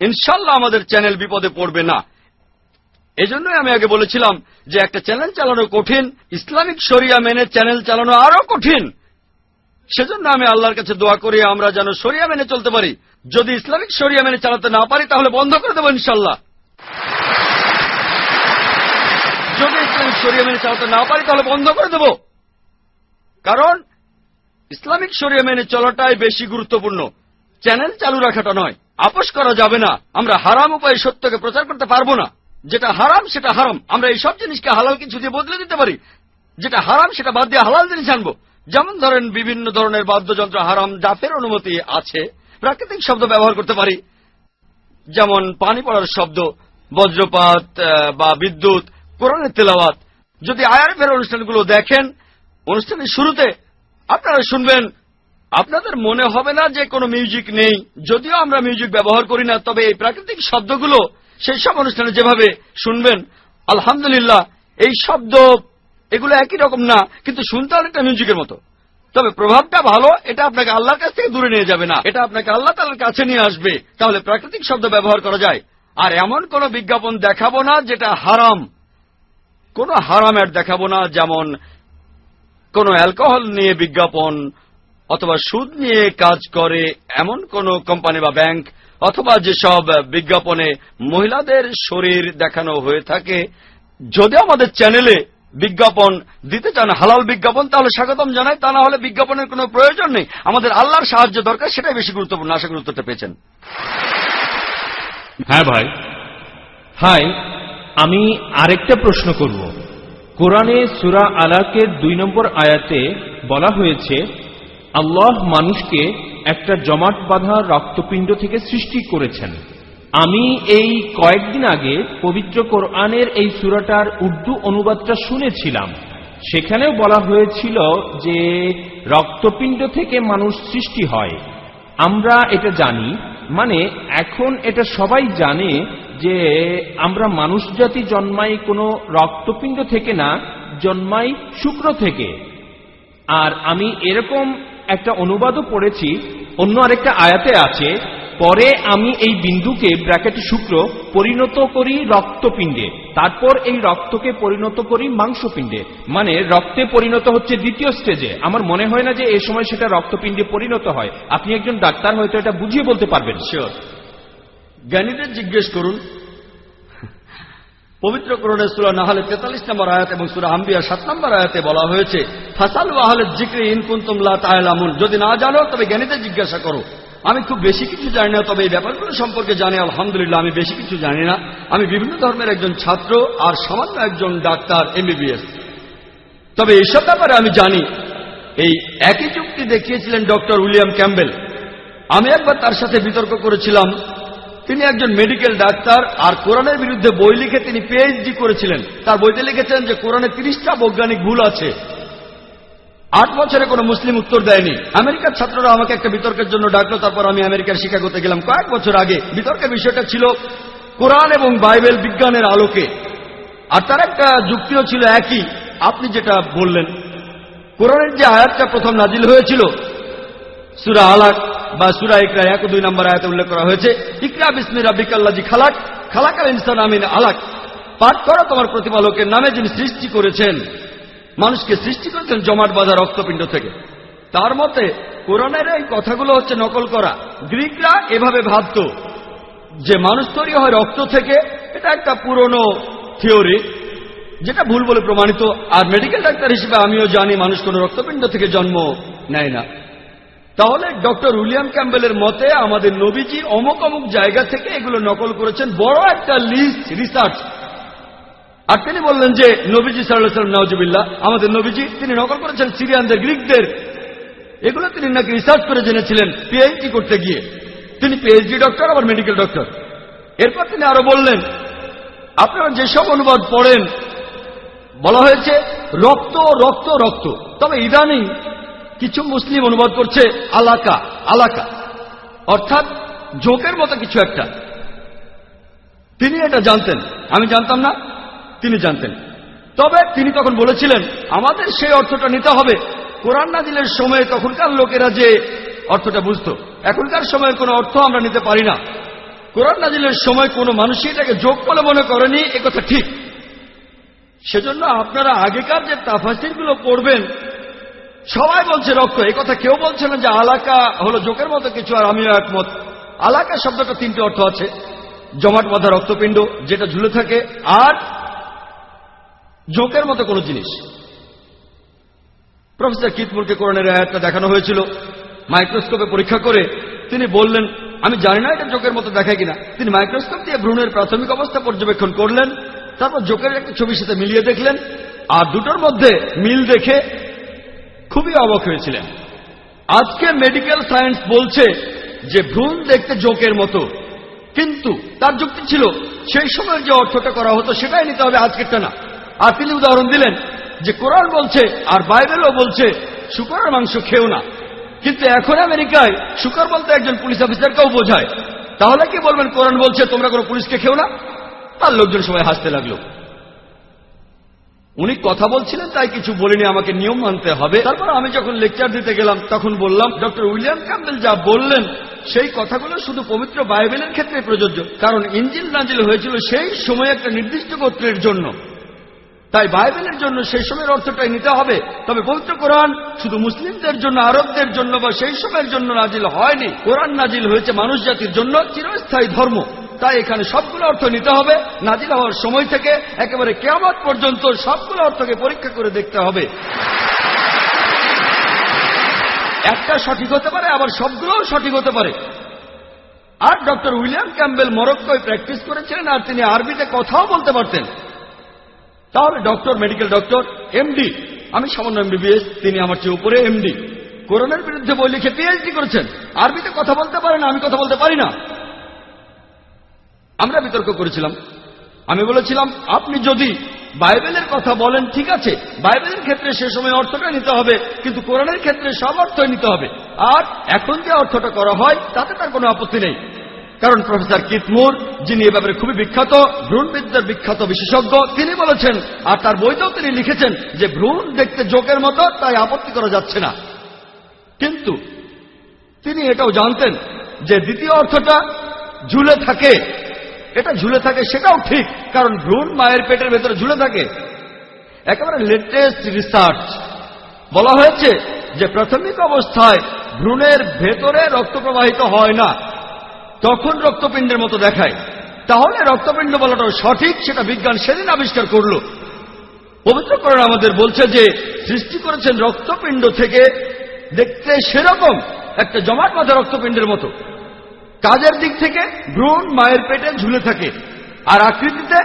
Speaker 1: ইনশাআল্লাহ আমাদের চ্যানেল বিপদে পড়বে না। এজন্যই আমি আগে বলেছিলাম যে একটা চ্যানেল চালানো কঠিন, ইসলামিক শরিয়া মেনে চ্যানেল চালানো আরো কঠিন। সেজন্য আমি আল্লাহর কাছে দোয়া করি আমরা যেন শরিয়া মেনে চলতে পারি। যদি ইসলামিক শরিয়া মেনে চালাতে না পারি তাহলে বন্ধ করে দেবো ইনশাল্লাহ। যদি ইসলামিক শরিয়া মেনে চালাতে না পারি তাহলে বন্ধ করে দেব, কারণ ইসলামিক শরিয়া মেনে চলাটাই বেশি গুরুত্বপূর্ণ, চ্যানেল চালু রাখাটা নয়। আপোষ করা যাবে না। আমরা হারাম উপায়ে সত্যকে প্রচার করতে পারবো না। যেটা হারাম সেটা হারাম। আমরা এই সব জিনিসকে হালাল কিছু দিয়ে বদলে দিতে পারি। যেটা হারাম সেটা বাদ দিয়ে হালাল জিনিস আনবো। যেমন ধরেন বিভিন্ন ধরনের বাদ্যযন্ত্র হারাম, ডাফের অনুমতি আছে। প্রাকৃতিক শব্দ ব্যবহার করতে পারি, যেমন পানি পড়ার শব্দ, বজ্রপাত বা বিদ্যুৎ, কোরআনের তেলাওয়াত। যদি আইআরএফের অনুষ্ঠানগুলো দেখেন, অনুষ্ঠানের শুরুতে আপনারা শুনবেন, আপনাদের মনে হবে না যে কোনো মিউজিক নেই। যদিও আমরা মিউজিক ব্যবহার করি না, তবে এই প্রাকৃতিক শব্দগুলো সেই সব অনুষ্ঠানে যেভাবে শুনবেন, আলহামদুলিল্লাহ এই শব্দ এগুলো একই রকম না, কিন্তু শুনতে অনেকটা মিউজিকের মতো। তবে প্রভাবটা ভালো। এটা আপনাকে আল্লাহর কাছ থেকে দূরে নিয়ে যাবে না, এটা আপনাকে আল্লাহ তাআলার কাছে নিয়ে আসবে। তাহলে প্রাকৃতিক শব্দ ব্যবহার করা যায়। আর এমন কোন বিজ্ঞাপন দেখাবো না যেটা হারাম। কোন হারাম অ্যাড দেখাবো না, যেমন কোন অ্যালকোহল নিয়ে বিজ্ঞাপন, অথবা সুদ নিয়ে কাজ করে এমন কোন কোম্পানি বা ব্যাংক, অথবা যেসব বিজ্ঞাপনে মহিলাদের শরীর দেখানো হয়ে থাকে। যদি আমাদের চ্যানেলে বিজ্ঞাপন দিতে চান হালাল বিজ্ঞাপন, তাহলে স্বাগতম জানাই। তা না হলে বিজ্ঞাপনের কোনো প্রয়োজন নেই। আমাদের আল্লাহর সাহায্য দরকার, সেটাই বেশি গুরুত্বপূর্ণ। আশা করি উত্তরটা পেয়েছেন।
Speaker 7: হ্যাঁ ভাই।
Speaker 2: হাই, আমি আরেকটা প্রশ্ন করব। কোরআনে সূরা আলাকের 2 নম্বর আয়াতে বলা হয়েছে, আল্লাহ মানুষকে একটা জমাট বাঁধা রক্তপিণ্ড থেকে সৃষ্টি করেছেন। আমি এই কয়েকদিন আগে পবিত্র কোরআনের এই সূরাটার উর্দু অনুবাদটা শুনেছিলাম। সেখানেও বলা হয়েছিল যে রক্তপিণ্ড থেকে মানুষ সৃষ্টি হয়। আমরা এটা জানি, মানে এখন এটা সবাই জানে যে আমরা মানুষ জাতি জন্মাই কোনো রক্তপিণ্ড থেকে না, জন্মাই শুক্র থেকে। আর আমি এরকম একটা অনুবাদও পড়েছি, অন্য আরেকটা আয়াতে আছে, পরে আমি এই বিন্দুকে ব্র্যাকেট শুক্র পরিণত করি রক্তপিণ্ডে, তারপর এই রক্তকে পরিণত করি মাংসপিণ্ডে। মানে রক্তে পরিণত হচ্ছে দ্বিতীয় স্টেজে। আমার মনে হয় না যে এই সময় সেটা রক্তপিণ্ডে পরিণত হয়। আপনি একজন ডাক্তার, হয়তো এটা বুঝিয়ে বলতে পারবেন।
Speaker 1: শিওর, জ্ঞানীদের জিজ্ঞেস করুন। পবিত্র কোরআনের সূরা নাহলে 43 নম্বর আয়াত এবং সূরা আম্বিয়া 7 নম্বর আয়াতে বলা হয়েছে, ফাসালু আহলে যিকরি ইন কুনতুম লা তা'লামুন। যদি না জানো তবে জ্ঞানীদের জিজ্ঞাসা করো। আমি খুব বেশি কিছু জানি না, তবে এই ব্যাপারগুলো সম্পর্কে জানি আলহামদুলিল্লাহ। আমি বেশি কিছু জানি না। আমি বিভিন্ন ধর্মের একজন ছাত্র আর সামান্য একজন ডাক্তার MBBS। তবে এইসব ব্যাপারে আমি জানি। এই একই যুক্তি দেখিয়েছিলেন ডক্টর উইলিয়াম ক্যাম্বেল। আমি একবার তার সাথে বিতর্ক করেছিলাম। তিনি একজন মেডিকেল ডাক্তার আর কোরআনের বিরুদ্ধে বই লিখে তিনি PhD করেছিলেন। তার বইতে লিখেছেন যে কোরআনে 30টা বৈজ্ঞানিক ভুল আছে। 8 বছরে কোনো মুসলিম উত্তর দেয়নি। আমেরিকার ছাত্ররা আমাকে একটা বিতর্কের জন্য ডাকলো। তারপর আমি আমেরিকার শিকাগোতে গেলাম কয়েক বছর আগে। বিতর্কের বিষয়টা ছিল কোরআন এবং বাইবেল বিজ্ঞানের আলোকে। আর তার একটা যুক্তিও ছিল একই, আপনি যেটা বললেন। কোরআনের যে আয়াতটা প্রথম নাজিল হয়েছিল সূরা আলাক বা সূরা ইকরা 1 ও 2 নম্বর আয়াতে উল্লেখ করা হয়েছে, ইকরা বিসমি রাব্বিকাল্লাযী খালাক খালাকাল ইনসানা মিন আলাক। পাঠ করো তোমার প্রতিপালকের নামে, যিনি সৃষ্টি করেছেন। মানুষকে সৃষ্টি করেছেন জমাট বাঁধা রক্তপিণ্ড থেকে। তার মতে কোরআনের এই কথাগুলো হচ্ছে নকল করা। গ্রিকরা এভাবে ভাবত যে মানুষ তৈরি হয় রক্ত থেকে। এটা একটা পুরনো থিওরি, যেটা ভুল বলে প্রমাণিত। আর মেডিকেল ডাক্তার হিসেবে আমিও জানি মানুষ কোনো রক্তপিণ্ড থেকে জন্ম নেয় না। তাহলে ডক্টর উইলিয়াম ক্যাম্বেলের মতে আমাদের নবীজি অমুক অমুক জায়গা থেকে এগুলো নকল করেছেন, বড় একটা লিস্ট রিসার্চ। আর তিনি বললেন যে নবীজি সাল্লাল্লাহু আলাইহি ওয়াসাল্লাম, নাউজুবিল্লাহ, আমাদের নবীজি তিনি নকল করেছেন সিরিয়ানদের, গ্রিকদের। এগুলো তিনি নাকি রিসার্চ করে জেনেছিলেন PhD করতে গিয়ে। তিনি PhD ডক্টর, আবার মেডিকেল ডক্টর। এরপর তিনি আরো বললেন, আপনারা যেসব অনুবাদ পড়েন বলা হয়েছে রক্ত রক্ত রক্ত, তবে ইদানিং কিছু মুসলিম অনুবাদ করছে আলাকা আলাকা, অর্থাৎ জোকের মতো কিছু একটা। তিনি এটা জানতেন, আমি জানতাম না, তিনি জানতেন। তবে তিনি তখন বলেছিলেন আমাদের সেই অর্থটা নিতে হবে। কোরআন নাজিলের সময়ে তখনকার লোকেরা যে অর্থটা বুঝত, এখনকার সময়ে কোনো অর্থ আমরা নিতে পারি না। কোরআন নাজিলের সময় কোনো মানুষই এটাকে যোগ বলে মনে করেনি, একথা ঠিক। সেজন্য আপনারা আগেকার যে তাফাসিরগুলো পড়বেন সবাই বলছে রক্ত, এই কথা কেউ বলছে না যে আলাকা হলো জোকের মতো কিছু, আর আমিও একমত। আলাকা শব্দটা তিনটি অর্থ আছে: জমাট বাঁধা রক্তপিণ্ড যেটা ঝুলে থাকে, আর জোকের মতো কোনো জিনিস। প্রফেসর কিথমুরকে কোরআনের আয়াতটা দেখানো হয়েছিল মাইক্রোস্কোপে পরীক্ষা করে। তিনি বললেন, আমি জানি না এটা জোকের মতো দেখায় কিনা। তিনি মাইক্রোস্কোপ দিয়ে ভ্রূণের প্রাথমিক অবস্থা পর্যবেক্ষণ করলেন, তারপর জোকের একটা ছবির সাথে মিলিয়ে দেখলেন, আর দুটোর মধ্যে মিল দেখে খুবই অবাক হয়েছিলেন। আজকে মেডিকেল সায়েন্স বলছে যে ভ্রূণ দেখতে জোকের মতো, কিন্তু তার যুক্তি ছিল সেই সময় যে অর্থটা করা হতো সেটাই নিতে হবে, আজকেরটা না। আর তিনি উদাহরণ দিলেন যে কোরআন বলছে আর বাইবেলও বলছে শূকরের মাংস খেও না, কিন্তু এখন আমেরিকায় শূকর বলতে একজন পুলিশ অফিসারকেও বোঝায়। তাহলে কি বলবেন কোরআন বলছে তোমরা কোনো পুলিশকে খেও না? তার লোকজন সবাই হাসতে লাগলো। উনি কথা বলছিলেন তাই কিছু বলিনি, আমাকে নিয়ম মানতে হবে। তারপর আমি যখন লেকচার দিতে গেলাম তখন বললাম, ডক্টর উইলিয়াম ক্যাম্বেল যা বললেন সেই কথাগুলো শুধু পবিত্র বাইবেলের ক্ষেত্রে প্রযোজ্য, কারণ ইনজিল নাজিল হয়েছিল সেই সময় একটা নির্দিষ্ট গোত্রের জন্য, তাই বাইবেলের জন্য সেই সময়ের অর্থটাই নিতে হবে। তবে পবিত্র কোরআন শুধু মুসলিমদের জন্য, আরবদের জন্য বা সেই সময়ের জন্য নাজিল হয়নি। কোরআন নাজিল হয়েছে মানুষ জাতির জন্য, চিরস্থায়ী ধর্ম। তাই এখানে সবগুলো অর্থ নিতে হবে। নাজিল হওয়ার সময় থেকে একেবারে কিয়ামত পর্যন্ত সবগুলো অর্থকে পরীক্ষা করে দেখতে হবে। একটা সঠিক হতে পারে, আবার সবগুলোও সঠিক হতে পারে। আর ডক্টর উইলিয়াম ক্যাম্বেল মরক্কোয় প্র্যাকটিস করেছিলেন, আর তিনি আরবিতে কথাও বলতে পারতেন। তাহলে ডক্টর, মেডিকেল ডক্টর, এমডি, আমি সামান্য এমবিবিএস, তিনি আমার চেয়ে উপরে এমডি, কোরআনের বিরুদ্ধে বই লিখে পিএইচডি করেছেন, আরবিতে কথা বলতে পারেন, আমি কথা বলতে পারি না। আমরা বিতর্ক করেছিলাম। আমি বলেছিলাম, আপনি যদি বাইবেলের কথা বলেন ঠিক আছে, বাইবেলের ক্ষেত্রে সে সময় অর্থটা নিতে হবে, কিন্তু কোরআনের ক্ষেত্রে সব অর্থই নিতে হবে। আর এখন যে অর্থটা করা হয় তাতে তার কোনো আপত্তি নেই, কারণ প্রফেসর কিথমুর, যিনি এ ব্যাপারে খুবই বিখ্যাত, ভ্রূণবিদ্যার বিখ্যাত বিশেষজ্ঞ, তিনি বলেছেন, আর তার বইতেও তিনি লিখেছেন যে ভ্রূণ দেখতে জোকের মতো, তাই আপত্তি করা যাচ্ছে না। কিন্তু তিনি এটাও জানতেন যে দ্বিতীয় অর্থটা ঝুলে থাকে, এটা ঝুলে থাকে সেটাও ঠিক, কারণ ভ্রূণ মায়ের পেটের ভেতরে ঝুলে থাকে। একেবারে লেটেস্ট রিসার্চ বলা হয়েছে যে প্রাথমিক অবস্থায় ভ্রূণের ভেতরে রক্ত প্রবাহিত হয় না, তখন রক্তপিণ্ডের মতো দেখায়। তাহলে রক্তপিণ্ড বলাটাও সঠিক, সেটা বিজ্ঞান সেদিন আবিষ্কার করল। পবিত্র কোরআন আমাদের বলছে যে সৃষ্টি করেছেন রক্তপিণ্ড থেকে, দেখতে সেরকম একটা জমাট বাঁধা রক্তপিণ্ডের মতো। কাজের দিক থেকে ভ্রূণ মায়ের পেটে ঝুলে থাকে, আর আকৃতিতে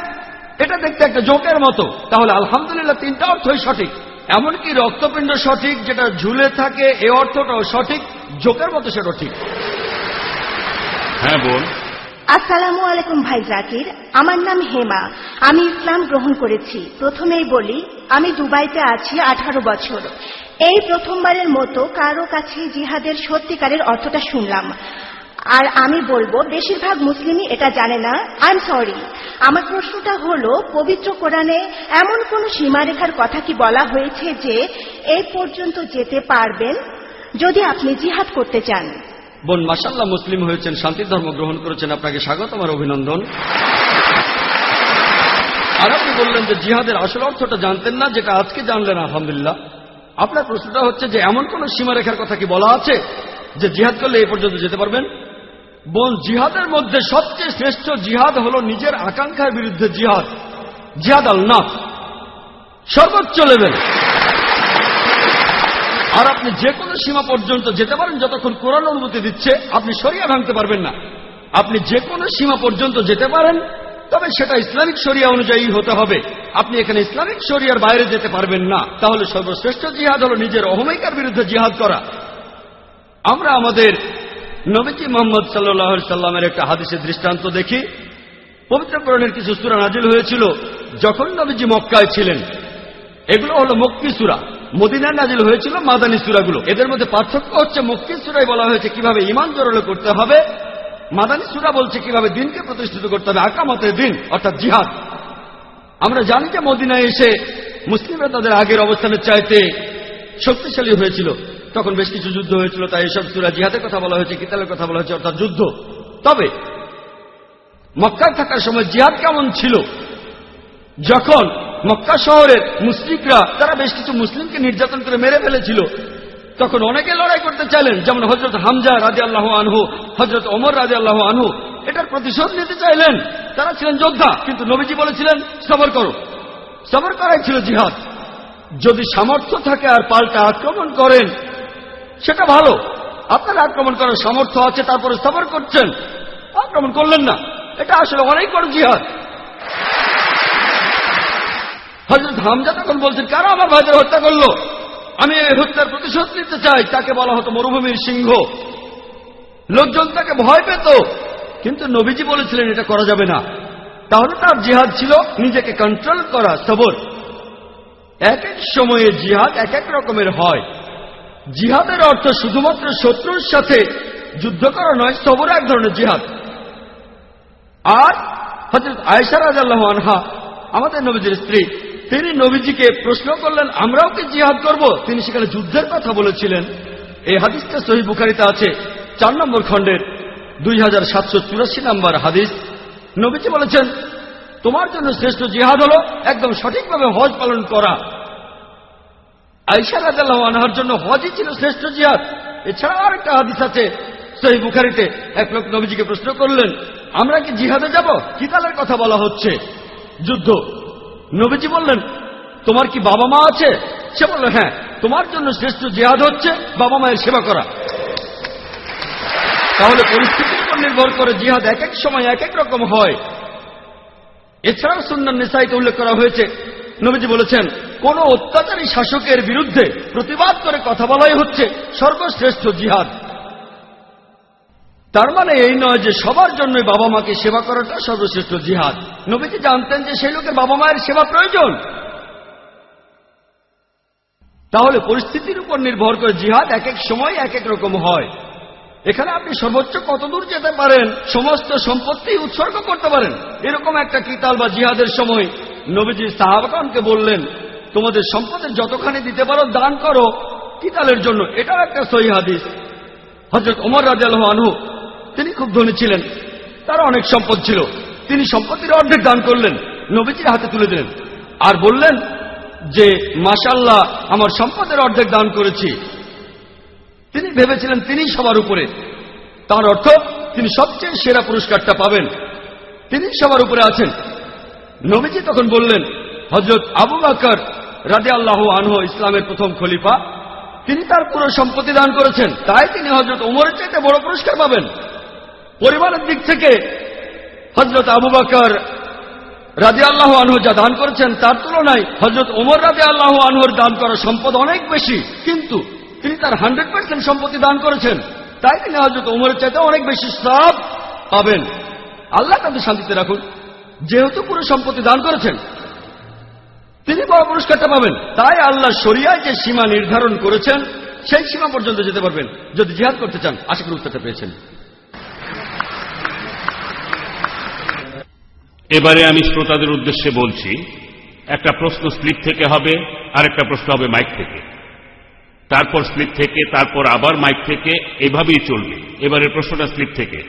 Speaker 1: এটা দেখতে একটা জোকের মতো। তাহলে আলহামদুলিল্লাহ তিনটা অর্থই সঠিক। এমনকি রক্তপিণ্ড সঠিক, যেটা ঝুলে থাকে এ অর্থটাও সঠিক, জোকের মতো সেটাও ঠিক।
Speaker 7: হ্যাঁ বোন।
Speaker 4: আসসালামু আলাইকুম ভাই জাকির, আমার নাম হেমা, আমি ইসলাম গ্রহণ করেছি। প্রথমেই বলি, আমি দুবাইতে আছি 18 বছর। এই প্রথমবারের মতো কারো কাছে জিহাদের সত্যিকারের অর্থটা শুনলাম, আর আমি বলবো বেশিরভাগ মুসলিমই এটা জানে না। I am sorry. আমার প্রশ্নটা হলো, পবিত্র কোরআনে এমন কোন সীমারেখার কথা কি বলা হয়েছে যে এই পর্যন্ত যেতে পারবেন যদি আপনি জিহাদ করতে চান?
Speaker 1: বোন, মাশাআল্লাহ, মুসলিম হয়েছেন, শান্তির ধর্ম গ্রহণ করেছেন, আপনাকে স্বাগত, আমার অভিনন্দন। আর আপনি বললেন যে জিহাদের আসল অর্থটা জানতেন না, যেটা আজকে জানলেন, আলহামদুলিল্লাহ। আপনার প্রশ্নটা হচ্ছে যে এমন কোন সীমারেখার কথা কি বলা আছে যে জিহাদ করলে এই পর্যন্ত যেতে পারবেন? বোন, জিহাদের মধ্যে সবচেয়ে শ্রেষ্ঠ জিহাদ হলো নিজের আকাঙ্ক্ষার বিরুদ্ধে জিহাদ, জিহাদ আল নাফস, সর্বোচ্চ লেভেল। আর আপনি যে কোনো সীমা পর্যন্ত যেতে পারেন যতক্ষণ কোরআন অনুমতি দিচ্ছে। আপনি শরিয়া ভাঙতে পারবেন না। আপনি যে কোনো সীমা পর্যন্ত যেতে পারেন, তবে সেটা ইসলামিক শরিয়া অনুযায়ী হতে হবে। আপনি এখানে ইসলামিক শরিয়ার বাইরে যেতে পারবেন না। তাহলে সর্বশ্রেষ্ঠ জিহাদ হলো নিজের অহমিকার বিরুদ্ধে জিহাদ করা। আমরা আমাদের নবীজি মুহাম্মদ সাল্লাল্লাহু আলাইহি সাল্লামের একটা হাদিসের দৃষ্টান্ত দেখি। পবিত্র কোরআনের কিছু সূরা নাজিল হয়েছিল যখন নবীজি মক্কায় ছিলেন। এগুলো হলো মক্কি সূরা। মদিনায় নাজিল হয়েছিল মাদানী সূরাগুলো। এদের মধ্যে পার্থক্য হচ্ছে, মক্কি সূরায় বলা হয়েছে কিভাবে ঈমান জোরালো করতে হবে, মাদানী সূরা বলছে কিভাবে দিনকে প্রতিষ্ঠিত করতে হবে, আকামাতে দিন, অর্থাৎ জিহাদ। আমরা জানি যে মদিনায় এসে মুসলিমরা তাদের আগের অবস্থানের চাইতে শক্তিশালী হয়েছিল। তখন বেশ কিছু যুদ্ধ হয়েছিল, তাই এসব সূরা জিহাদের কথা বলা হয়েছে, কিতালের কথা বলা হয়েছে, অর্থাৎ যুদ্ধ। তবে মক্কায় থাকার সময় জিহাদ কেমন ছিল? যখন মক্কা শহরের মুশরিকরা তারা বেশ কিছু মুসলিমকে নির্যাতন করে মেরে ফেলেছিল। তখন অনেকে লড়াই করতে চাইলেন, যেমন হযরত হামজা রাদিয়াল্লাহু আনহু, হযরত ওমর রাদিয়াল্লাহু আনহু এটার প্রতিশোধ নিতে চাইলেন। তারা ছিলেন যোদ্ধা, কিন্তু নবীজি বলেছিলেন সবর করো। সবর করাই ছিল জিহাদ। যদি সামর্থ্য থাকে আর পাল্টা আক্রমণ করেন সেটা ভালো। আপনার আক্রমণ করার সামর্থ্য আছে, তারপরে সবর করছেন, আক্রমণ করলেন না, এটা আসলে অনেক বড় জিহাদ। হযরত হামজা তখন বলছেন, কারা আমার ভাইদের হত্যা করলো, আমি এই হত্যার প্রতিশোধ নিতে চাই। তাকে বলা হতো মরুভূমির সিংহ। লোকজন তাকে ভয় পেত, কিন্তু নবীজি বলেছিলেন এটা করা যাবে না। তাহলে তার জিহাদ ছিল নিজেকে কন্ট্রোল করা, সবর। এক এক সময়ে জিহাদ এক এক রকমের হয়। জিহাদের অর্থ শুধুমাত্র শত্রুর সাথে যুদ্ধ করা নয়, সবর এক ধরনের জিহাদ। আর হযরত আয়েশা রাদিয়াল্লাহু আনহা, আমাদের নবীজির স্ত্রী, তিনি নবীজিকে প্রশ্ন করলেন, আমরাও কি জিহাদ করব? তিনি সেখানে যুদ্ধের কথা বলেছিলেন। এই হাদিসটা সহিহ বুখারীতে আছে, 4 নম্বর খণ্ডের 2784 নম্বর হাদিস। নবীজি বলেছেন, তোমার জন্য শ্রেষ্ঠ জিহাদ হলো একদম সঠিকভাবে হজ পালন করা। আয়েশা রাদিয়াল্লাহু আনহার জন্য হজই ছিল শ্রেষ্ঠ জিহাদ। এছাড়াও আরেকটা হাদিস আছে সহিহ বুখারীতে, এক লোক নবীজিকে প্রশ্ন করলেন, আমরা কি জিহাদে যাব? কিতালের কথা বলা হচ্ছে, যুদ্ধ। নবীজি বললেন, তোমার কি বাবা মা আছে? সে বলল, হ্যাঁ। তোমার জন্য শ্রেষ্ঠ জিহাদ হচ্ছে বাবা মায়ের সেবা করা। তাহলে পরিস্থিতির উপর নির্ভর করে জিহাদ এক এক সময় এক এক রকম হয়। এছাড়াও সুন্নান নিসাইতে উল্লেখ করা হয়েছে, নবীজি বলেছেন, কোন অত্যাচারী শাসকের বিরুদ্ধে প্রতিবাদ করে কথা বলাই হচ্ছে সর্বশ্রেষ্ঠ জিহাদ। তার মানে এই নয় যে সবার জন্যই বাবা মাকে সেবা করাটা সর্বশ্রেষ্ঠ জিহাদ। নবীজি জানতেন যে সেই লোকের বাবা মায়ের সেবা প্রয়োজন। তাহলে পরিস্থিতির উপর নির্ভর করে জিহাদ এক এক সময় এক এক রকম হয়। এখানে আপনি সর্বোচ্চ কতদূর যেতে পারেন, সমস্ত সম্পত্তি উৎসর্গ করতে পারেন, এরকম একটা কিতাল বা জিহাদের সময় নবীজি সাহাবাগণকে বললেন, তোমাদের সম্পদের যতখানি দিতে পারো দান করো কিতালের জন্য। এটাও একটা সহিহ হাদিস। হযরত ওমর রাদিয়াল্লাহু আনহু, তিনি খুব ধনী ছিলেন, তার অনেক সম্পদ ছিল। তিনি সম্পত্তির অর্ধেক দান করলেন, নবীজির হাতে তুলে দিলেন আর বললেন যে মাশাআল্লাহ, আমার সম্পদের অর্ধেক দান করেছি। তিনি ভেবেছিলেন তিনি সবার উপরে, তার অর্থ তিনি সবচেয়ে সেরা পুরস্কারটা পাবেন, তিনি সবার উপরে আছেন। নবীজি তখন বললেন, হযরত আবু বকর রাদিয়াল্লাহু আনহু ইসলামের প্রথম খলিফা, তিনি তার পুরো সম্পত্তি দান করেছেন, তাই তিনি হযরত ওমরের চাইতে বড় পুরস্কার পাবেন। পরিবারের দিক থেকে হযরত আবু বকর রাদিয়াল্লাহু আনহু যা দান করেছেন তার তুলনায় হযরত ওমর রাদিয়াল্লাহু আনহুর দান করা সম্পদ অনেক বেশি, কিন্তু তিনি তার 100% সম্পত্তি দান করেছেন, তাই তিনি হযরত ওমরের চাইতে অনেক বেশি সওয়াব পাবেন। আল্লাহ তাদের শান্তিতে রাখুন, যেহেতু পুরো সম্পত্তি দান করেছেন তিনি বড় পুরস্কারটা পাবেন। তাই আল্লাহ শরিয়ায় যে সীমা নির্ধারণ করেছেন সেই সীমা পর্যন্ত যেতে পারবেন যদি জিহাদ করতে চান। আশা করি উত্তরটা পেয়েছেন।
Speaker 7: এবারে আমি শ্রোতাদের উদ্দেশ্যে বলছি, একটা প্রশ্ন স্লিপ থেকে হবে, আর একটা প্রশ্ন হবে মাইক থেকে, তারপর স্লিপ থেকে, তারপর আবার মাইক থেকে, এভাবেই চলবে। এবারের প্রশ্নটা স্লিপ থেকে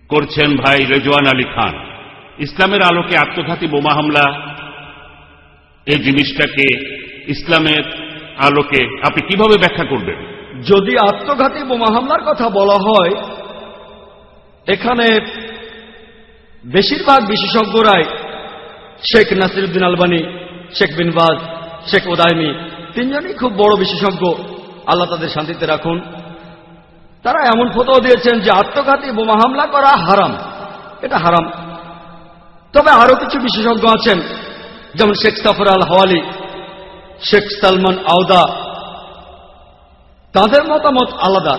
Speaker 7: করছেন ভাই রেজওয়ান আলী খান। ইসলামের আলোকে আত্মঘাতী বোমা হামলা, এই জিনিসটাকে ইসলামের আলোকে আপনি কিভাবে ব্যাখ্যা করবেন?
Speaker 1: যদি আত্মঘাতী বোমা হামলার কথা বলা হয়, এখানে বেশিরভাগ বিশেষজ্ঞরাই, শেখ নাসিরউদ্দিন আলবানী, শেখ বিন বাজ, শেখ ওদাইমি, তিনজনই খুব বড় বিশেষজ্ঞ, আল্লাহ তাদের শান্তিতে রাখুন। তারা এমন ফতোয়া দিয়েছেন যে আত্মঘাতী বোমা হামলা করা হারাম, এটা হারাম। তবে আরো কিছু বিশেষজ্ঞ আছেন, যেমন শেখ সাফর আল হাওয়ালি, শেখ সালমান আওদা, তাদের মতামত আলাদা।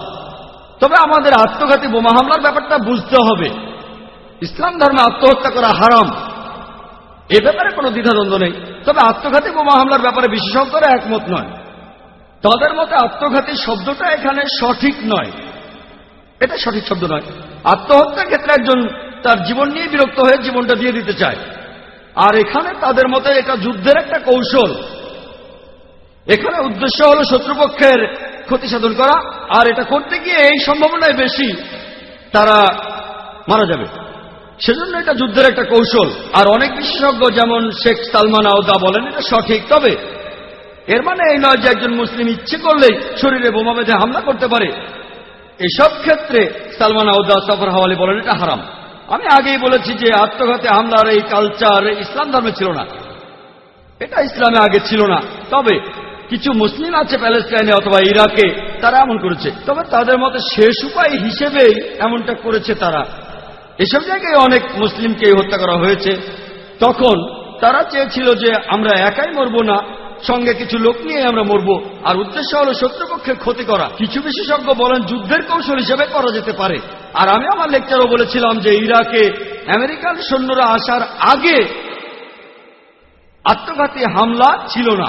Speaker 1: তবে আমাদের আত্মঘাতী বোমা হামলার ব্যাপারটা বুঝতে হবে। ইসলাম ধর্মে আত্মহত্যা করা হারাম, এ ব্যাপারে কোনো দ্বিধাদ্বন্দ্ব নেই। তবে আত্মঘাতী বোমা হামলার ব্যাপারে বিশেষজ্ঞরা একমত নয়। তাদের মতে আত্মঘাতী শব্দটা এখানে সঠিক নয়, এটা সঠিক শব্দ নয়। আত্মহত্যার ক্ষেত্রে একজন তার জীবন নিয়ে বিরক্ত হয়ে জীবনটা দিয়ে দিতে চায়, আর এখানে তাদের মতে এটা যুদ্ধের একটা কৌশল। এখানে উদ্দেশ্য হল শত্রুপক্ষের ক্ষতি সাধন করা, আর এটা করতে গিয়ে এই সম্ভাবনায় বেশি তারা মারা যাবে। সেজন্য এটা যুদ্ধের একটা কৌশল। আর অনেক বিশেষজ্ঞ যেমন শেখ সালমান আওদা বলেন এটা সঠিক। তবে এর মানে এই নয় যে একজন মুসলিম ইচ্ছে করলেই শরীরে বোমা বেঁধে হামলা করতে পারে। এসব ক্ষেত্রে সালমান আওদা, সফর হাওয়ালি বলেন এটা হারাম। আমি আগেই বলেছি যে আত্মঘাতী হামলার এই কালচার ইসলাম ধর্মে ছিল না, এটা ইসলামে আগে ছিল না। তবে কিছু মুসলিম আছে প্যালেস্টাইনে অথবা ইরাকে, তারা এমন করেছে। তবে তাদের মতে শেষ উপায় হিসেবেই এমনটা করেছে তারা। এসব জায়গায় অনেক মুসলিমকে হত্যা করা হয়েছে। তখন তারা চেয়েছিল যে আমরা একাই মরবো না, সঙ্গে কিছু লোক নিয়ে আমরা মরব, আর উদ্দেশ্য হলো শত্রুপক্ষের ক্ষতি করা। কিছু বিশেষজ্ঞ বলেন যুদ্ধের কৌশল হিসেবে করা যেতে পারে। আর আমি আমার লেকচারও বলেছিলাম যে ইরাকে আমেরিকান সৈন্যরা আসার আগে আত্মঘাতী হামলা ছিল না।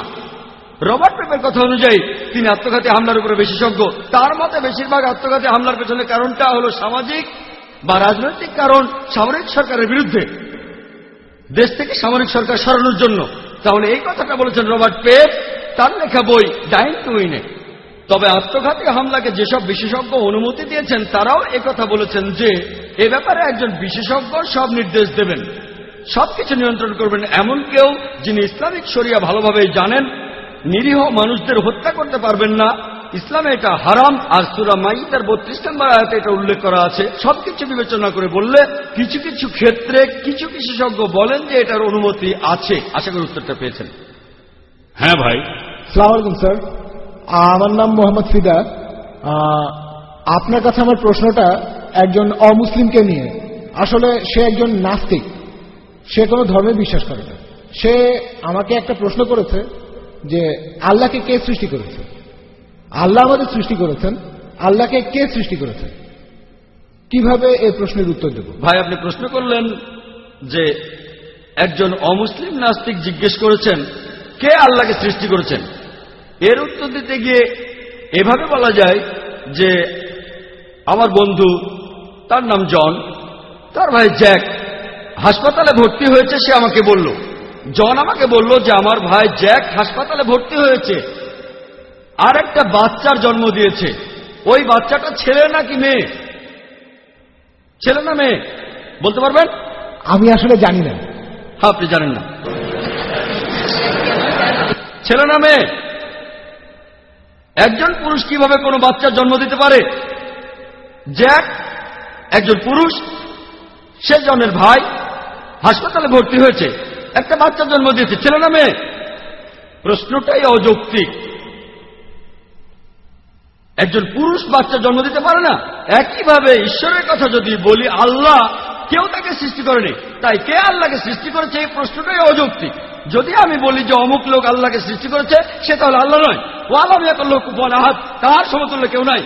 Speaker 1: রবার্ট পেপের কথা অনুযায়ী, তিনি আত্মঘাতী হামলার উপরে বিশেষজ্ঞ। তার মতে বেশিরভাগ আত্মঘাতী হামলার পেছনে কারণটা হলো সামাজিক বা রাজনৈতিক কারণ, সামরিক সরকারের বিরুদ্ধে, দেশ থেকে সামরিক সরকার সরানোর জন্য। তাহলে এই কথাটা বলেছেন রবার্ট পেপ তার লেখা বই ডাইং টু উইনে। তবে আত্মঘাতী হামলাকে যেসব বিশেষজ্ঞ অনুমতি দিয়েছেন তারাও একথা বলেছেন যে এ ব্যাপারে একজন বিশেষজ্ঞ সব নির্দেশ দেবেন, সবকিছু নিয়ন্ত্রণ করবেন। এমন কেউ যিনি ইসলামিক শরিয়া ভালোভাবেই জানেন। নিরীহ মানুষদের হত্যা করতে পারবেন না, ইসলামে এটা হারাম। আর সূরা মাইদার 32 নম্বর আয়াতে এটা উল্লেখ করা আছে। সবকিছু বিবেচনা করে বললে কিছু কিছু ক্ষেত্রে কিছু বিশেষজ্ঞ বলেন যে এটার অনুমতি আছে। আশা করি উত্তরটা পেয়েছেন।
Speaker 7: হ্যাঁ ভাই।
Speaker 5: আসসালামু আলাইকুম স্যার, আমার নাম মোহাম্মদ ফিদা। আপনার কাছে আমার প্রশ্নটা একজন অমুসলিমকে নিয়ে। আসলে সে একজন নাস্তিক, সে কোনো ধর্মে বিশ্বাস করে না। সে আমাকে একটা প্রশ্ন করেছে যে আল্লাহকে কে সৃষ্টি করেছে? আল্লাহ আমাদের সৃষ্টি করেছেন, আল্লাহকে কে সৃষ্টি করেছে? কিভাবে এই প্রশ্নের উত্তর দেব?
Speaker 1: ভাই, আপনি প্রশ্ন করলেন যে একজন অমুসলিম নাস্তিক জিজ্ঞেস করেছেন কে আল্লাহকে সৃষ্টি করেছেন। এর উত্তর দিতে গিয়ে এভাবে বলা যায় যে আমার বন্ধু, তার নাম জন, তার ভাই জ্যাক হাসপাতালে ভর্তি হয়েছে। সে আমাকে বলল, জন আমাকে বলল যে আমার ভাই জ্যাক হাসপাতালে ভর্তি হয়েছে আর একটা বাচ্চার জন্ম দিয়েছে। ওই বাচ্চাটা ছেলে নাকি মেয়ে? ছেলে না মেয়ে বলতে পারবেন?
Speaker 5: আমি আসলে জানি না।
Speaker 1: আপনি জানেন না? ছেলে না মেয়ে? একজন পুরুষ কিভাবে কোনো বাচ্চার জন্ম দিতে পারে? জ্যাক একজন পুরুষ, সে জনের ভাই হাসপাতালে ভর্তি হয়েছে, একটা বাচ্চার জন্ম দিয়েছে। ছেলে না মেয়ে? প্রশ্নটাই অযৌক্তিক। একজন পুরুষ বাচ্চা জন্ম দিতে পারে না। একইভাবে ঈশ্বরের কথা যদি বলি, আল্লাহ কেউ তাকে সৃষ্টি করেনি, তাই কে আল্লাহকে সৃষ্টি করেছে এই প্রশ্নটাই অযৌক্তিক। যদি আমি বলি যে অমুক লোক আল্লাহকে সৃষ্টি করেছে, সে তাহলে আল্লাহ নয়। ও আল্লাহ লোক আহাদ, তার সমতুল্য কেউ নাই।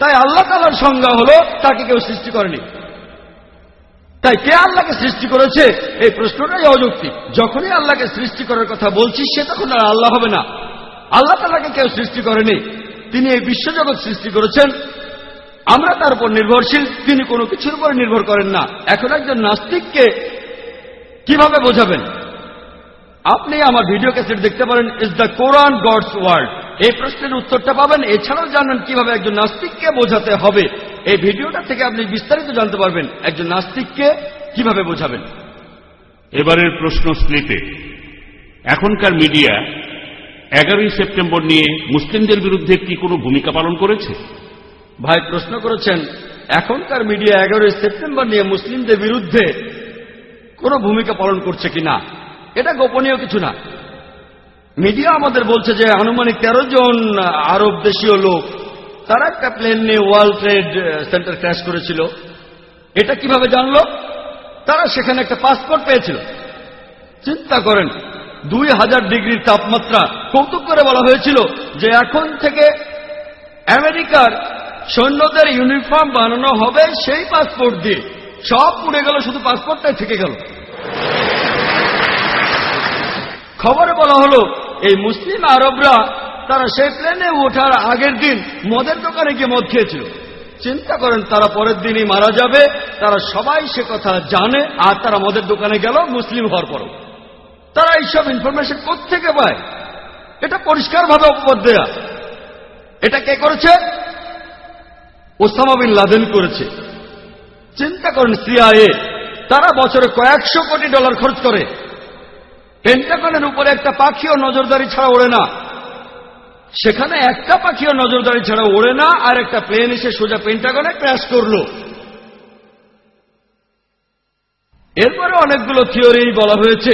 Speaker 1: তাই আল্লাহ তাআলার সংজ্ঞা হলো তাকে কেউ সৃষ্টি করেনি। তাই কে আল্লাহকে সৃষ্টি করেছে এই প্রশ্নটাই অযৌক্তিক। যখনই আল্লাহকে সৃষ্টি করার কথা বলছি সে তখন আর আল্লাহ হবে না। আল্লাহ তাআলাকে কেউ সৃষ্টি করেনি, তিনি এই বিশ্বজগৎ সৃষ্টি করেছেন, আমরা তার উপর নির্ভরশীল, তিনি কোনো কিছুর উপর নির্ভর করেন না। এখন একজন নাস্তিককে কিভাবে বোঝাবেন? আপনি আমার ভিডিও ক্যাসেট দেখতে পারেন, is the Quran God's word. এই প্রশ্নের উত্তরটা পাবেন। এছাড়াও জানেন কিভাবে একজন নাস্তিককে বোঝাতে হবে। এই ভিডিওটা থেকে আপনি বিস্তারিত জানতে পারবেন একজন নাস্তিককে কিভাবে বোঝাবেন।
Speaker 7: এবারের প্রশ্ন স্লিপে এখনকার মিডিয়া 11ই সেপ্টেম্বর নিয়ে মুসলিমদের বিরুদ্ধে কি কোনো ভূমিকা পালন করেছে?
Speaker 1: ভাই প্রশ্ন করেছেন এখনকার মিডিয়া 11ই সেপ্টেম্বর নিয়ে মুসলিমদের বিরুদ্ধে কোনো ভূমিকা পালন করছে কিনা। এটা গোপনীয় কিছু না। মিডিয়া আমাদের বলছে যে আনুমানিক 13 জন আরব দেশীয় লোক তারা একটা প্লেন নিয়ে ওয়ার্ল্ড ট্রেড সেন্টার ক্র্যাশ করেছিল। এটা কিভাবে জানলো? তারা সেখানে একটা পাসপোর্ট পেয়েছিল। চিন্তা করেন, 2000 ডিগ্রির তাপমাত্রা। কৌতুক করে বলা হয়েছিল যে এখন থেকে আমেরিকার সৈন্যদের ইউনিফর্ম বানানো হবে সেই পাসপোর্ট দিয়ে। সব পুড়ে গেল, শুধু পাসপোর্টটাই থেকে গেল। খবরে বলা হলো এই মুসলিম আরবরা তারা সেই প্লেনে ওঠার আগের দিন মদের দোকানে গিয়ে মদ খেয়েছিল। চিন্তা করেন, তারা পরের দিনই মারা যাবে। তারা সবাই সে কথা জানে, আর তারা মদের দোকানে গেল মুসলিম হওয়ার পরও। তারা এইসব ইনফরমেশন কোত্থেকে পায়? এটা পরিষ্কারভাবে অপবাদ দেয়া। এটা কে করেছে? ওসামা বিন লাদেন করেছে। চিন্তা করেন, সিআইএ তারা বছরে কয়েকশো কোটি ডলার খরচ করে। পেন্টাগনের উপরে একটা পাখিও নজরদারি ছাড়া ওড়ে না, সেখানে একটা পাখিও নজরদারি ছাড়া ওড়ে না, আর একটা প্লেন এসে সোজা পেন্টাগনে ক্র্যাশ করলো। এরপরে অনেকগুলো থিওরি বলা হয়েছে,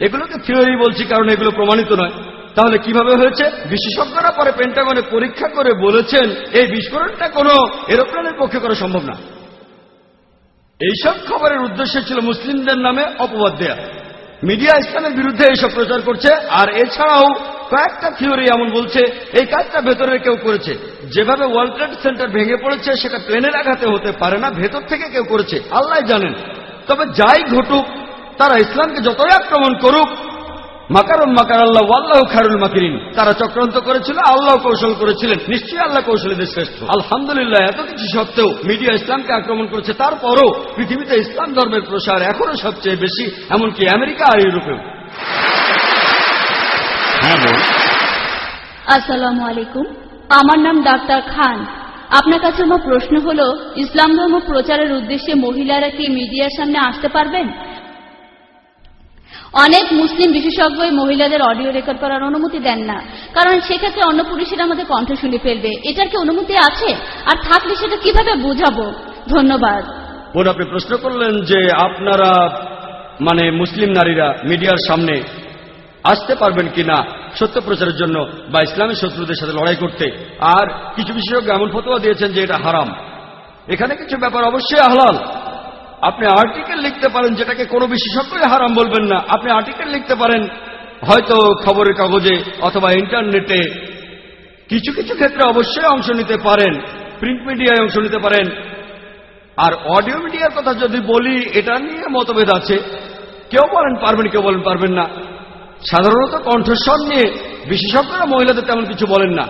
Speaker 1: এগুলোকে থিওরি বলছি কারণ এগুলো প্রমাণিত নয়। তাহলে কিভাবে হয়েছে? বিশেষজ্ঞরা পরে পেন্টাগনে পরীক্ষা করে বলেছেন এই বিস্ফোরণটা কোনো এরোপ্লেনের পক্ষে করা সম্ভব না। এইসব খবরের উদ্দেশ্য ছিল মুসলিমদের নামে অপবাদ দেয়া। মিডিয়া ইসলামের বিরুদ্ধে এইসব প্রচার করছে। আর এছাড়াও কয়েকটা থিওরি এমন বলছে এই কাজটা ভেতরের কেউ করেছে। যেভাবে ওয়ার্ল্ড ট্রেড সেন্টার ভেঙে পড়েছে সেটা প্লেনের আঘাতে হতে পারে না, ভেতর থেকে কেউ করেছে, আল্লাহ জানেন। তবে যাই ঘটুক, তারা ইসলামকে যতই আক্রমণ করুক, মাকারুম মাকার আল্লাহ ওয়াল্লাহু খায়রুল মাকিরিন, তারা চক্রান্ত করেছিল, আল্লাহ কৌশল করেছিলেন, নিশ্চয়ই আল্লাহ কৌশলীদের শ্রেষ্ঠ। আলহামদুলিল্লাহ, এত কিছু সত্ত্বেও মিডিয়া ইসলামকে আক্রমণ করেছে, তারপরও পৃথিবীতে ইসলাম ধর্মের প্রসার এখনো সবচেয়ে বেশি, এমনকি আমেরিকা আর ইউরোপেও।
Speaker 7: হ্যাঁ বল।
Speaker 8: আসসালামু আলাইকুম, আমার নাম ডাক্তার খান। আপনার কাছে আমার প্রশ্ন হলো, ইসলাম ধর্ম প্রচারের উদ্দেশ্যে মহিলারা কি মিডিয়ার সামনে আসতে পারবেন? অনেক মুসলিম বিশেষজ্ঞই মহিলাদের অডিও রেকর্ড করার অনুমতি দেন না, কারণ সেক্ষেত্রে অন্য পুরুষেরা আমাদের কণ্ঠ শুনে ফেলবে। এটার কি অনুমতি আছে? আর থাকলে সেটা কিভাবে বুঝাবো? ধন্যবাদ।
Speaker 1: বোন, আপনি প্রশ্ন করলেন যে আপনারা মানে মুসলিম নারীরা মিডিয়ার সামনে আসতে পারবেন কিনা সত্য প্রচারের জন্য বা ইসলামের শত্রুদের সাথে লড়াই করতে। আর কিছু বিশেষজ্ঞ এমন ফতোয়া দিয়েছেন যে এটা হারাম। এখানে কিছু ব্যাপার অবশ্যই হালাল। আপনি আর্টিকেল লিখতে পারেন, যেটাকে কোনো বিশেষজ্ঞই হারাম বলবেন না। আপনি আর্টিকেল লিখতে পারেন হয়তো খবরের কাগজে অথবা ইন্টারনেটে। কিছু কিছু ক্ষেত্রে অবশ্যই অংশ নিতে পারেন, প্রিন্ট মিডিয়ায় অংশ নিতে পারেন। আর অডিও মিডিয়ার কথা যদি বলি, এটা নিয়ে মতভেদ আছে। কেউ বলেন পারবেন, কেউ বলেন পারবেন না। সাধারণত কণ্ঠস্বর নিয়ে বিশেষজ্ঞরা মহিলাদের তেমন কিছু বলেন না।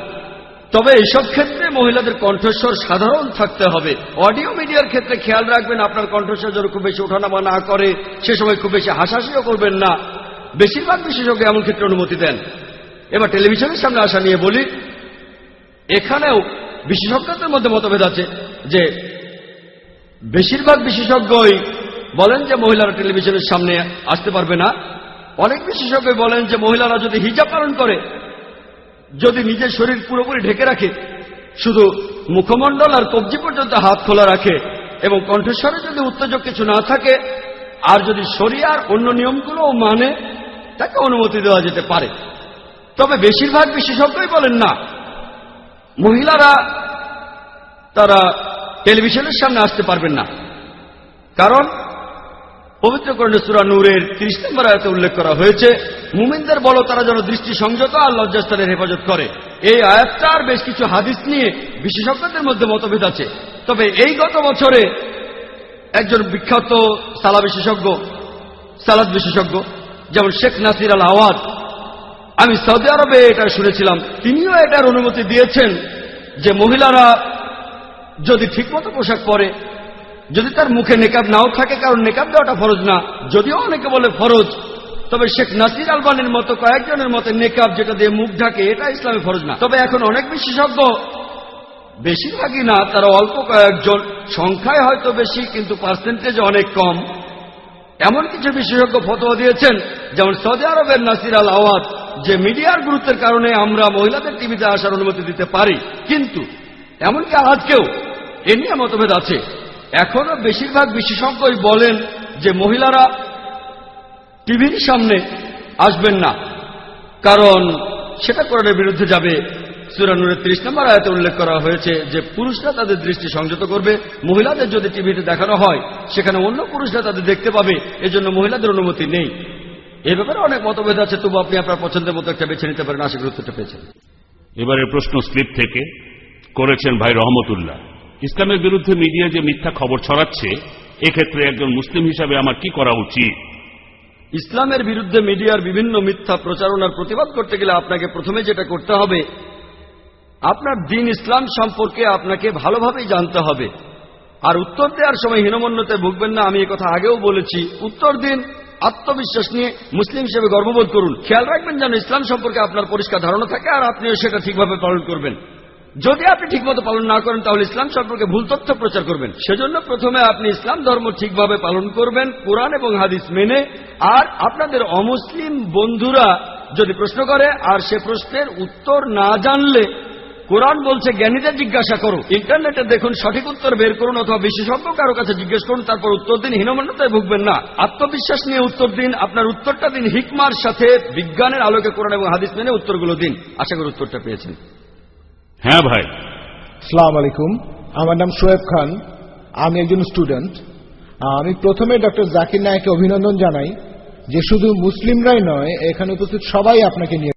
Speaker 1: তবে এইসব ক্ষেত্রে মহিলাদের কণ্ঠস্বর সাধারণ থাকতে হবে। অডিও মিডিয়ার ক্ষেত্রে খেয়াল রাখবেন আপনার কণ্ঠস্বর যেন খুব বেশি ওঠানামা না করে, সে সময় খুব বেশি হাসাহাসিও করবেন না। বেশিরভাগ বিশেষজ্ঞ এমন ক্ষেত্রে অনুমতি দেন। এবার টেলিভিশনের সামনে আসা নিয়ে বলি, এখানেও বিশেষজ্ঞদের মধ্যে মতভেদ আছে যে বেশিরভাগ বিশেষজ্ঞই বলেন যে মহিলারা টেলিভিশনের সামনে আসতে পারবে না। অনেক বিশেষজ্ঞ বলেন যে মহিলারা যদি হিজাব পালন করে, যদি নিজের শরীর পুরোপুরি ঢেকে রাখে, শুধু মুখমণ্ডল আর কবজি পর্যন্ত হাত খোলা রাখে, এবং কণ্ঠস্বরে যদি উত্তেজক কিছু না থাকে, আর যদি শরিয়ার অন্য নিয়মগুলোও মানে, তাকে অনুমতি দেওয়া যেতে পারে। তবে বেশিরভাগ বিশেষজ্ঞই বলেন না, মহিলারা তারা টেলিভিশনের সামনে আসতে পারবেন না। কারণ পবিত্র কোরআনে সূরা নূরের 30 নম্বর আয়াতে উল্লেখ করা হয়েছে, মুমিনদের বলো তারা যেন দৃষ্টি সংযত আর লজ্জাস্থানের হেফাজত করে। এই আয়াতটার বেশ কিছু হাদিস নিয়ে বিশেষজ্ঞদের মধ্যে মতভেদ আছে। তবে এই গত বছরে একজন বিখ্যাত সালাদ বিশেষজ্ঞ যেমন শেখ নাসির আল আওয়াদ, আমি সৌদি আরবে এটা শুনেছিলাম, তিনিও এটার অনুমতি দিয়েছেন যে মহিলারা যদি ঠিকমতো পোশাক পরে, যদি তার মুখে নেকাব নাও থাকে, কারণ নেকাব দেওয়াটা ফরজ না, যদিও অনেকে বলে ফরজ, তবে শেখ নাসির আলবানির মতো কয়েকজনের মতে নেকাব যেটা দিয়ে মুখ ঢাকে এটা ইসলামে ফরজ না। তবে এখন অনেক বিশেষজ্ঞ, বেশিরভাগই না, তারা অল্প কয়েকজন, সংখ্যায় হয়তো বেশি কিন্তু পার্সেন্টেজে অনেক কম, এমন কিছু বিশেষজ্ঞ ফতোয়া দিয়েছেন, যেমন সৌদি আরবের নাসির আল আওয়াদ, যে মিডিয়ার গুরুত্বের কারণে আমরা মহিলাদের টিভিতে আসার অনুমতি দিতে পারি। কিন্তু এমনকি আজকেও এ নিয়ে মতভেদ আছে। এখনো বেশিরভাগ বিশেষজ্ঞই বলেন যে মহিলারা টিভির সামনে আসবেন না, কারণ সেটা কোরআনের বিরুদ্ধে যাবে। সূরা নূরের 30 নম্বর আয়াতে উল্লেখ করা হয়েছে যে পুরুষরা তাদের দৃষ্টি সংযত করবে। মহিলাদের যদি টিভিতে দেখানো হয়, সেখানে অন্য পুরুষরা তাদের দেখতে পাবে, এজন্য মহিলাদের অনুমতি নেই। এ ব্যাপারে অনেক মতভেদ আছে, তবু আপনি আপনার পছন্দের মতো একটা বেছে নিতে পারেন। আশা করি উত্তরটা পেয়েছেন।
Speaker 7: এবারের প্রশ্ন স্লিপ থেকে করেছেন ভাই রহমতুল্লাহ। ইসলামের বিরুদ্ধে মিডিয়া যে মিথ্যা খবর ছড়াচ্ছে, এক্ষেত্রে একজন মুসলিম হিসাবে আমার কি করা উচিত?
Speaker 1: ইসলামের বিরুদ্ধে মিডিয়ার বিভিন্ন মিথ্যা প্রচারণার প্রতিবাদ করতে গেলে আপনাকে প্রথমে যেটা করতে হবে, আপনার দ্বীন ইসলাম সম্পর্কে আপনাকে ভালোভাবেই জানতে হবে। আর উত্তর দেওয়ার সময় হীনমন্যতে ভুগবেন না। আমি কথা আগেও বলেছি, উত্তর দিন আত্মবিশ্বাস নিয়ে, মুসলিম হিসেবে গর্ববোধ করুন। খেয়াল রাখবেন যেন ইসলাম সম্পর্কে আপনার পরিষ্কার ধারণা থাকে আর আপনিও সেটা ঠিকভাবে পালন করবেন। যদি আপনি ঠিকমতো পালন না করেন তাহলে ইসলাম সম্পর্কে ভুল তথ্য প্রচার করবেন। সেজন্য প্রথমে আপনি ইসলাম ধর্ম ঠিকভাবে পালন করবেন, কোরআন এবং হাদিস মেনে। আর আপনাদের অমুসলিম বন্ধুরা যদি প্রশ্ন করে আর সে প্রশ্নের উত্তর না জানলে কোরআন বলছে জ্ঞানীদের জিজ্ঞাসা করো, ইন্টারনেটে দেখুন, সঠিক উত্তর বের করুন, অথবা বিশেষজ্ঞ কারো কাছে জিজ্ঞেস করুন, তারপর উত্তর দিন। হীনমন্যতায় ভুগবেন না, আত্মবিশ্বাস নিয়ে উত্তর দিন। আপনার উত্তরটা দিন হিকমার সাথে, বিজ্ঞানের আলোকে কোরআন এবং হাদিস মেনে উত্তরগুলো দিন। আশা করি উত্তরটা পেয়েছেন।
Speaker 7: হ্যাঁ ভাই।
Speaker 5: আসসালামু আলাইকুম, আমার নাম শোয়েব খান, আমি একজন স্টুডেন্ট। আমি প্রথমে ডক্টর জাকির নায়েককে অভিনন্দন জানাই যে শুধু মুসলিমরাই নয়, এখানে উপস্থিত সবাই আপনাকে নিয়ে